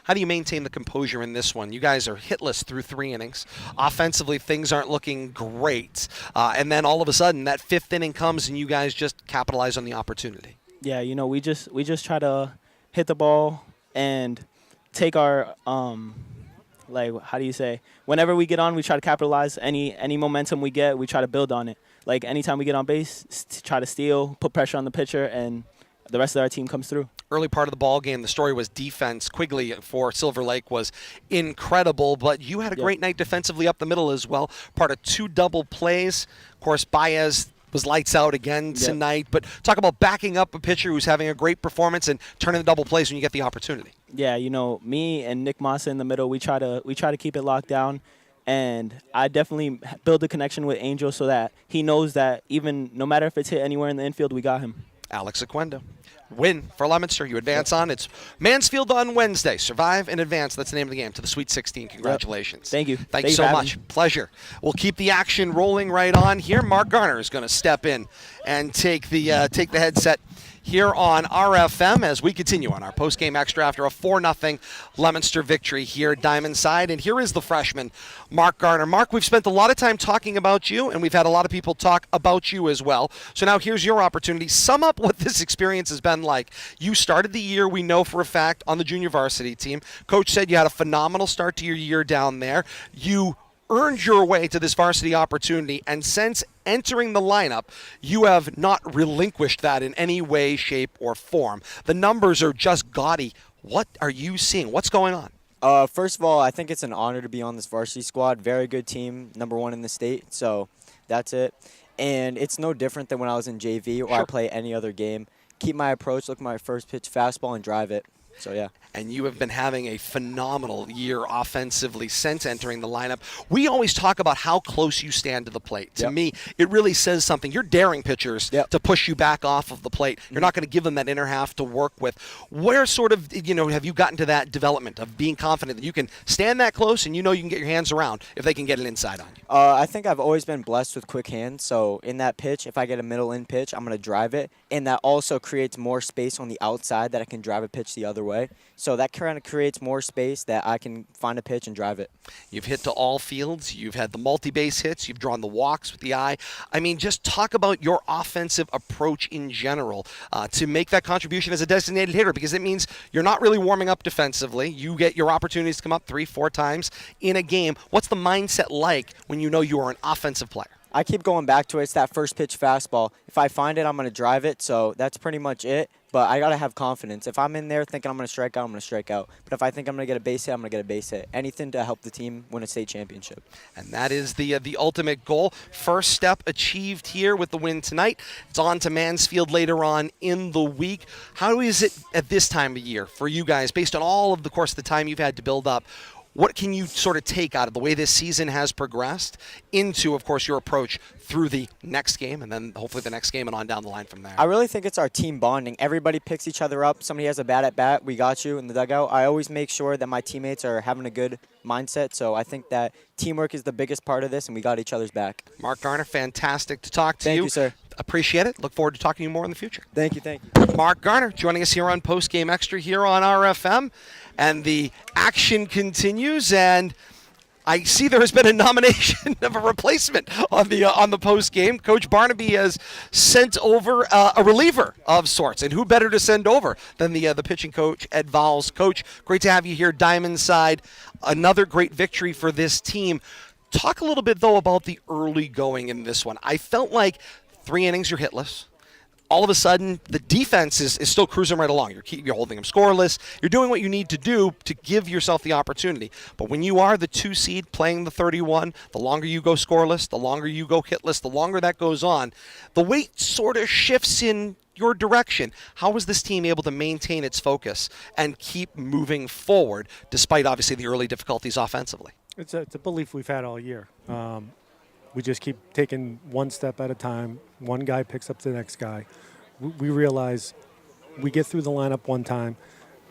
S2: How do you maintain the composure in this one? You guys are hitless through 3 innings. Offensively, things aren't looking great. And then all of a sudden, that 5th inning comes and you guys just capitalize on the opportunity.
S5: Yeah, we just try to hit the ball and take our how do you say? Whenever we get on, we try to capitalize. Any momentum we get, we try to build on it. Like anytime we get on base, try to steal, put pressure on the pitcher, and the rest of our team comes through.
S2: Early part of the ball game, the story was defense. Quigley for Silver Lake was incredible, but you had a great night defensively up the middle as well. Part of 2 double plays. Of course, Baez was lights out again tonight. But talk about backing up a pitcher who's having a great performance and turning the double plays when you get the opportunity.
S5: Yeah, me and Nick Massa in the middle, we try to keep it locked down. And I definitely build a connection with Angel so that he knows that even no matter if it's hit anywhere in the infield, we got him.
S2: Alex Aquendo. Win for Leominster. You advance on. It's Mansfield on Wednesday. Survive and advance. That's the name of the game. To the Sweet 16. Congratulations.
S5: Thank you.
S2: Thank you so much. Pleasure. We'll keep the action rolling right on here. Mark Garner is going to step in and take the headset here on RFM as we continue on our post-game extra after a 4-0 Leominster victory here at Diamond Side. And here is the freshman, Mark Garner. Mark, we've spent a lot of time talking about you, and we've had a lot of people talk about you as well. So now here's your opportunity. Sum up what this experience has been like. You started the year, we know for a fact, on the junior varsity team. Coach said you had a phenomenal start to your year down there. You earned your way to this varsity opportunity, and since entering the lineup, you have not relinquished that in any way, shape, or form. The numbers are just gaudy. What are you seeing? What's going on?
S6: First of all, I think it's an honor to be on this varsity squad. Very good team, #1 in the state, so that's it. And it's no different than when I was in JV or I play any other game. Keep my approach, look at my first pitch fastball, and drive it. So, yeah.
S2: And you have been having a phenomenal year offensively since entering the lineup. We always talk about how close you stand to the plate. To me, it really says something. You're daring pitchers to push you back off of the plate. You're not going to give them that inner half to work with. Where sort of, have you gotten to that development of being confident that you can stand that close and you can get your hands around if they can get it inside on you?
S6: I think I've always been blessed with quick hands. So, in that pitch, if I get a middle-in pitch, I'm going to drive it. And that also creates more space on the outside that I can drive a pitch the other way. So that kind of creates more space that I can find a pitch and drive it.
S2: You've hit to all fields. You've had the multi-base hits. You've drawn the walks with the eye. I mean, just talk about your offensive approach in general to make that contribution as a designated hitter, because it means you're not really warming up defensively. You get your opportunities to come up 3-4 times in a game. What's the mindset like when you know you are an offensive player?
S6: I keep going back to it. It's that first pitch fastball. If I find it, I'm going to drive it. So that's pretty much it. But I got to have confidence. If I'm in there thinking I'm going to strike out, I'm going to strike out. But if I think I'm going to get a base hit, I'm going to get a base hit. Anything to help the team win a state championship.
S2: And that is the ultimate goal. First step achieved here with the win tonight. It's on to Mansfield later on in the week. How is it at this time of year for you guys, based on all of the course of the time you've had to build up? What can you sort of take out of the way this season has progressed into, of course, your approach through the next game and then hopefully the next game and on down the line from there?
S6: I really think it's our team bonding. Everybody picks each other up. Somebody has a bat at bat. We got you in the dugout. I always make sure that my teammates are having a good mindset. So I think that teamwork is the biggest part of this, and we got each other's back.
S2: Mark Garner, fantastic to talk to you.
S6: Thank you, sir.
S2: Appreciate it. Look forward to talking to you more in the future.
S6: Thank you, thank you.
S2: Mark Garner joining us here on Post Game Extra here on RFM. And the action continues, and I see there has been a nomination of a replacement on the post game. Coach Barnaby has sent over a reliever of sorts, and who better to send over than the pitching coach, Ed Vowles. Coach, great to have you here, Diamond Side. Another great victory for this team. Talk a little bit, though, about the early going in this one. I felt like 3 innings, you're hitless. All of a sudden, the defense is still cruising right along. You're holding them scoreless. You're doing what you need to do to give yourself the opportunity. But when you are the 2 seed playing the 31, the longer you go scoreless, the longer you go hitless, the longer that goes on, the weight sort of shifts in your direction. How was this team able to maintain its focus and keep moving forward despite, obviously, the early difficulties offensively?
S7: It's a belief we've had all year. We just keep taking one step at a time. One guy picks up the next guy. We realize we get through the lineup one time.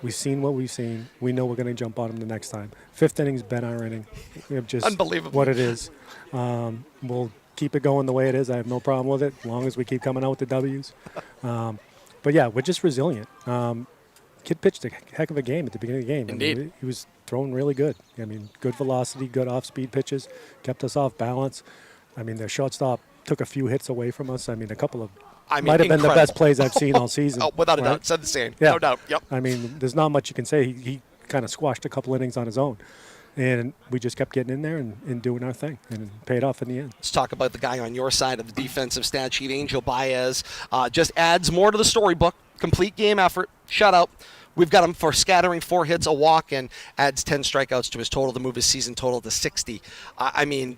S7: We've seen what we've seen. We know we're going to jump on him the next time. Fifth inning's been our inning. We have just
S2: Unbelievable.
S7: what it is. We'll keep it going the way it is. I have no problem with it as long as we keep coming out with the W's. But, yeah, we're just resilient. Kid pitched a heck of a game at the beginning of the game.
S2: Indeed.
S7: I mean, he was throwing really good. I mean, good velocity, good off-speed pitches, kept us off balance. I mean, their shortstop took a few hits away from us. I mean, a couple of might have been the best plays I've seen all season.
S2: Oh, without a
S7: right?
S2: doubt. Said the same.
S7: Yeah.
S2: No doubt. Yep.
S7: I mean, there's not much you can say. He kind of squashed a couple innings on his own. And we just kept getting in there and doing our thing, and it paid off in the end.
S2: Let's talk about the guy on your side of the defensive stat sheet, Angel Baez. Just adds more to the storybook. Complete game effort, shutout. We've got him for scattering 4 hits, a walk, and adds 10 strikeouts to his total to move his season total to 60. I mean,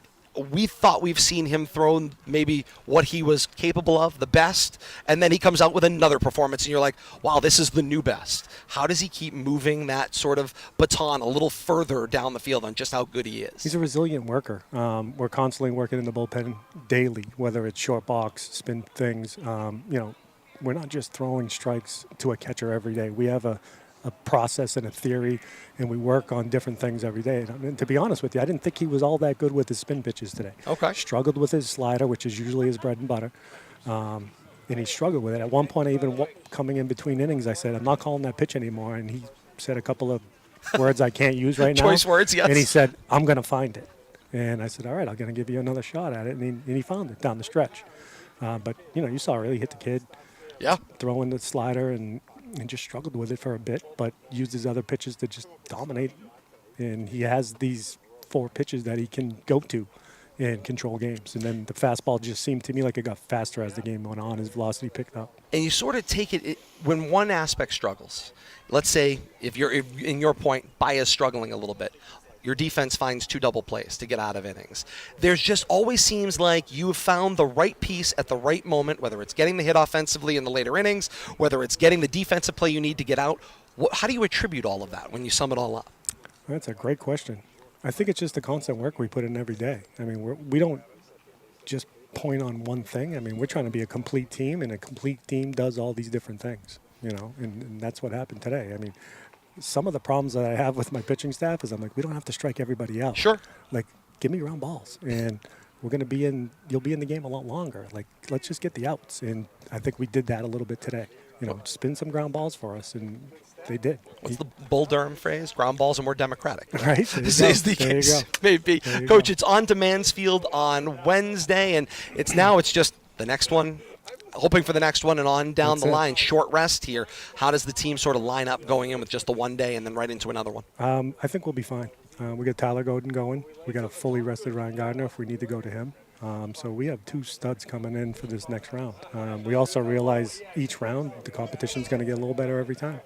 S2: we thought we've seen him throw maybe what he was capable of, the best, and then he comes out with another performance, and you're like, wow, this is the new best. How does he keep moving that sort of baton a little further down the field on just how good he is?
S7: He's a resilient worker. We're constantly working in the bullpen daily, whether it's short box, spin things. We're not just throwing strikes to a catcher every day. We have a process and a theory, and we work on different things every day. And to be honest with you, I didn't think he was all that good with his spin pitches today.
S2: Okay.
S7: Struggled with his slider, which is usually his bread and butter. And he struggled with it. At one point, even coming in between innings, I said, I'm not calling that pitch anymore. And he said a couple of words I can't use right now.
S2: Choice words, yes.
S7: And he said, I'm going to find it. And I said, all right, I'm going to give you another shot at it. And he found it down the stretch. But, you saw really hit the kid.
S2: Yeah.
S7: Throwing the slider and just struggled with it for a bit, but used his other pitches to just dominate. And he has these 4 pitches that he can go to and control games. And then the fastball just seemed to me like it got faster as the game went on. His velocity picked up.
S2: And you sort of take it when one aspect struggles. Let's say if in your point, Baez struggling a little bit. Your defense finds 2 double plays to get out of innings. There's just always seems like you've found the right piece at the right moment, whether it's getting the hit offensively in the later innings, whether it's getting the defensive play you need to get out. How do you attribute all of that when you sum it all up?
S7: That's a great question. I think it's just the constant work we put in every day. I mean, we don't just point on one thing. I mean, we're trying to be a complete team, and a complete team does all these different things, and that's what happened today. I mean, some of the problems that I have with my pitching staff is I'm like, we don't have to strike everybody out.
S2: Sure.
S7: Like, give me ground balls, and you'll be in the game a lot longer. Like, let's just get the outs. And I think we did that a little bit today. Spin some ground balls for us, and they did.
S2: What's the Bull Durham phrase? Ground balls are more democratic.
S7: Right.
S2: This is the case. Maybe. Coach, it's on to Mansfield on Wednesday, and it's just the next one. Hoping for the next one and on down the line. Short rest here. How does the team sort of line up going in with just the one day and then right into another one?
S7: I think we'll be fine. We got Tyler Godin going. We got a fully rested Ryan Gardner if we need to go to him. So we have 2 studs coming in for this next round. We also realize each round the competition is going to get a little better every time.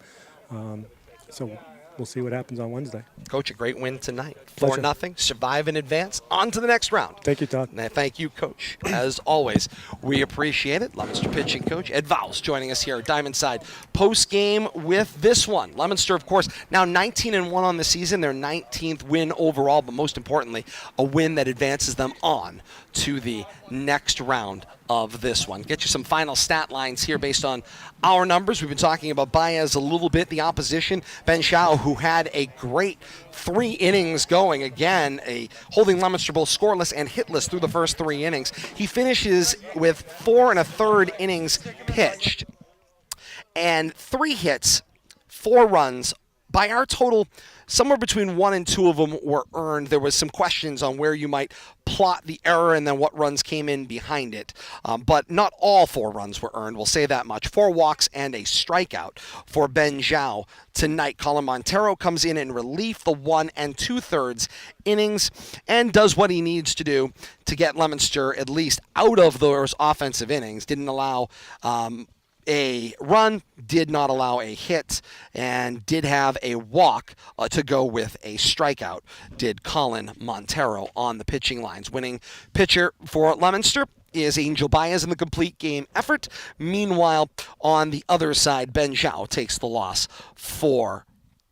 S7: So we'll see what happens on Wednesday.
S2: Coach, a great win tonight.
S7: Pleasure.
S2: 4-0. Survive and advance. On to the next round.
S7: Thank you, Todd.
S2: And thank you, Coach. As always, we appreciate it. Leominster pitching coach Ed Vowles joining us here at Diamond Side post-game with this one. Leominster, of course, now 19-1 on the season, their 19th win overall, but most importantly, a win that advances them on to the next round of this one. Get you some final stat lines here based on our numbers. We've been talking about Baez a little bit, the opposition. Ben Shao, who had a great 3 innings going, again, holding Leominster both scoreless and hitless through the first 3 innings. He finishes with 4 1/3 innings pitched and 3 hits, 4 runs. By our total, somewhere between 1 and 2 of them were earned. There was some questions on where you might plot the error and then what runs came in behind it. But not all 4 runs were earned, we'll say that much. 4 walks and a strikeout for Ben Zhao tonight. Colin Montero comes in relief, the 1 2/3 innings, and does what he needs to do to get Leominster at least out of those offensive innings. Didn't allow a run, did not allow a hit, and did have a walk to go with a strikeout, did Colin Montero on the pitching lines. Winning pitcher for Leominster is Angel Baez in the complete game effort. Meanwhile, on the other side, Ben Zhao takes the loss for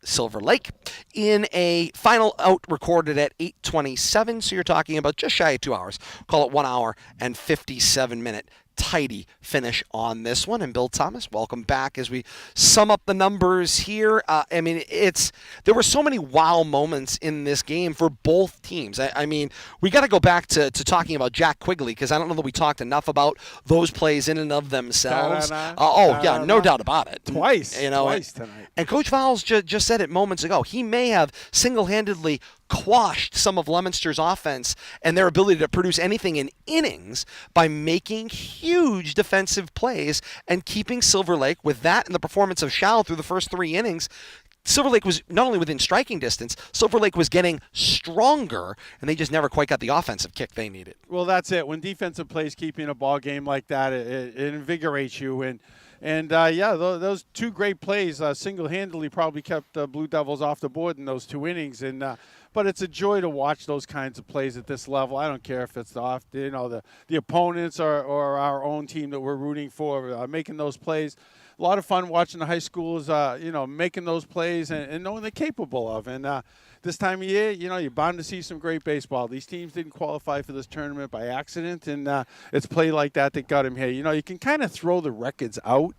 S2: Silver Lake in a final out recorded at 8:27. So you're talking about just shy of 2 hours. Call it 1 hour and 57-minute tidy finish on this one. And Bill Thomas, welcome back as we sum up the numbers here. I mean, there were so many wow moments in this game for both teams. I mean, we got to go back to talking about Jack Quigley, because I don't know that we talked enough about those plays in and of themselves. Yeah, no doubt about it.
S1: Twice tonight.
S2: And Coach Vowles just said it moments ago. He may have single-handedly quashed some of Leominster's offense and their ability to produce anything in innings by making huge defensive plays and keeping Silver Lake, with that and the performance of Schall through the first 3 innings, Silver Lake was not only within striking distance, Silver Lake was getting stronger, and they just never quite got the offensive kick they needed.
S1: Well, that's it. When defensive plays keep you in a ball game like that, it invigorates you. And those 2 great plays single-handedly probably kept the Blue Devils off the board in those 2 innings. But it's a joy to watch those kinds of plays at this level. I don't care if it's the opponents or our own team that we're rooting for, making those plays. A lot of fun watching the high schools, making those plays and knowing they're capable of. And this time of year, you're bound to see some great baseball. These teams didn't qualify for this tournament by accident, and it's play like that got them here. You can kind of throw the records out.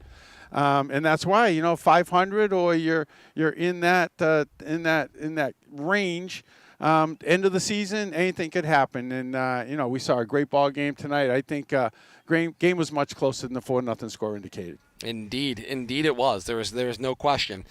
S1: And that's why 500 or you're in that range. End of the season, anything could happen. And we saw a great ball game tonight. I think game was much closer than the 4-0 score indicated.
S2: Indeed it was. There was no question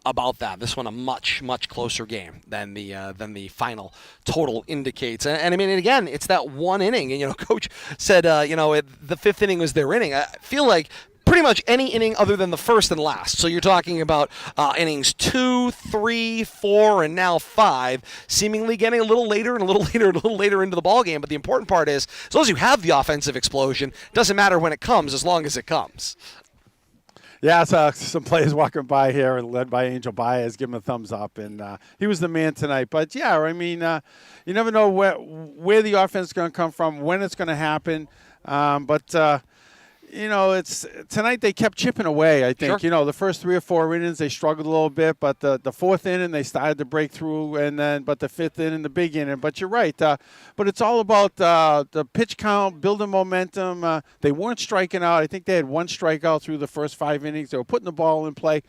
S2: about that. This one a much closer game than the final total indicates. And I mean, again, it's that 1 inning. And Coach said the 5th inning was their inning. I feel like pretty much any inning other than the first and last. So you're talking about innings 2, 3, 4, and now 5, seemingly getting a little later into the ball game. But the important part is, as long as you have the offensive explosion, it doesn't matter when it comes, as long as it comes.
S1: Yeah, so some players walking by here, led by Angel Baez, give him a thumbs up, and he was the man tonight. But yeah, I mean, you never know where the offense is going to come from, when it's going to happen. It's tonight they kept chipping away, I think.
S2: Sure.
S1: The first 3 or 4 innings they struggled a little bit, but the 4th inning they started to break through, but the 5th inning, the big inning. But you're right. But it's all about the pitch count, building momentum. They weren't striking out. I think they had 1 strikeout through the first 5 innings. They were putting the ball in play.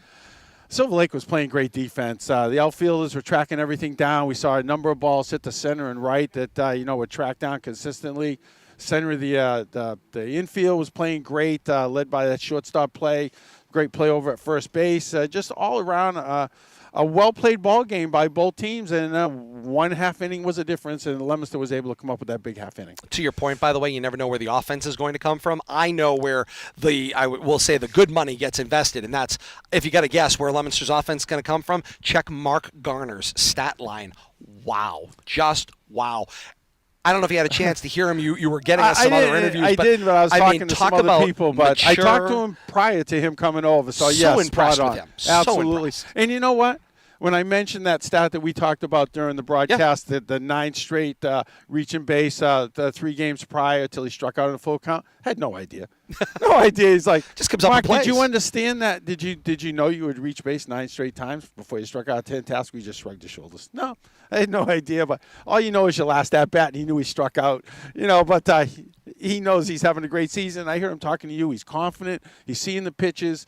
S1: Silver Lake was playing great defense. The outfielders were tracking everything down. We saw a number of balls hit the center and right that were tracked down consistently. Center of the infield was playing great, led by that shortstop play. Great play over at first base. Just all around a well-played ball game by both teams, and 1 half inning was a difference, and Leominster was able to come up with that big half inning.
S2: To your point, by the way, you never know where the offense is going to come from. I know where I will say the good money gets invested, and that's, if you got to guess where Leominster's offense is going to come from, check Mark Garner's stat line. Wow. Just wow. I don't know if you had a chance to hear him. You were getting us some other interviews.
S1: I didn't, but I was talking to some other people. But
S2: mature,
S1: I talked to him prior to him coming over. So yes,
S2: impressed
S1: spot
S2: with
S1: on.
S2: him.
S1: Absolutely.
S2: So
S1: and you know what? When I mentioned that stat that we talked about during the broadcast, the 9 straight reaching base, the 3 games prior till he struck out in a full count, had no idea. No idea. He's like,
S2: just comes up
S1: Mark,
S2: and plays.
S1: did you understand that? Did you know you would reach base 9 straight times before you struck out 10 tasks? We just shrugged his shoulders. No, I had no idea. But all you know is your last at bat, and he knew he struck out. But he knows he's having a great season. I hear him talking to you. He's confident. He's seeing the pitches.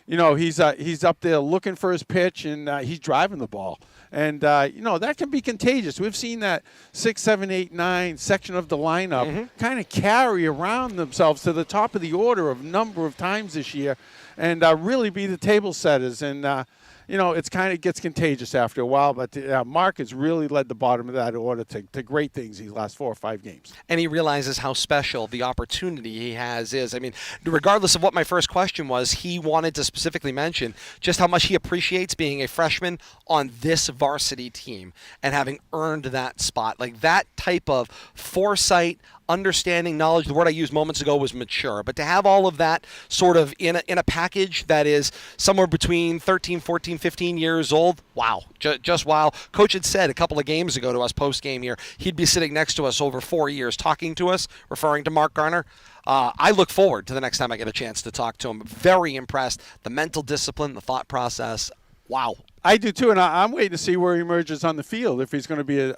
S1: He's up there looking for his pitch, and he's driving the ball. And, that can be contagious. We've seen that 6, 7, 8, 9 section of the lineup kind of carry around themselves to the top of the order a number of times this year and really be the table setters. And, it's kind of gets contagious after a while. But Mark has really led the bottom of that order to great things these last 4 or 5 games.
S2: And he realizes how special the opportunity he has is. I mean, regardless of what my first question was, he wanted to specifically mention just how much he appreciates being a freshman on this varsity team and having earned that spot. Like that type of foresight, understanding, knowledge. The word I used moments ago was mature. But to have all of that sort of in a package that is somewhere between 13, 14, 15 years old, wow. Just wow. Coach had said a couple of games ago to us post-game here, he'd be sitting next to us over 4 years talking to us, referring to Mark Garner. I look forward to the next time I get a chance to talk to him. Very impressed. The mental discipline, the thought process, Wow.
S1: I do too, and I'm waiting to see where he emerges on the field. If he's going to be,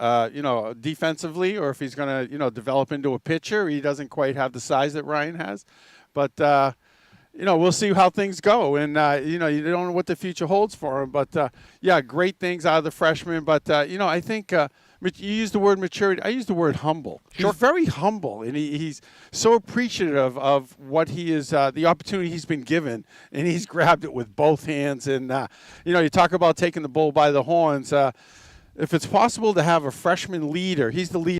S1: defensively, or if he's going to, develop into a pitcher. He doesn't quite have the size that Ryan has, but we'll see how things go. And you don't know what the future holds for him. But great things out of the freshman. But I think you used the word maturity. I used the word humble.
S2: Sure.
S1: He's very humble, and he's so appreciative of what he is, the opportunity he's been given, and he's grabbed it with both hands. And you talk about taking the bull by the horns. If it's possible to have a freshman leader, he's the leader.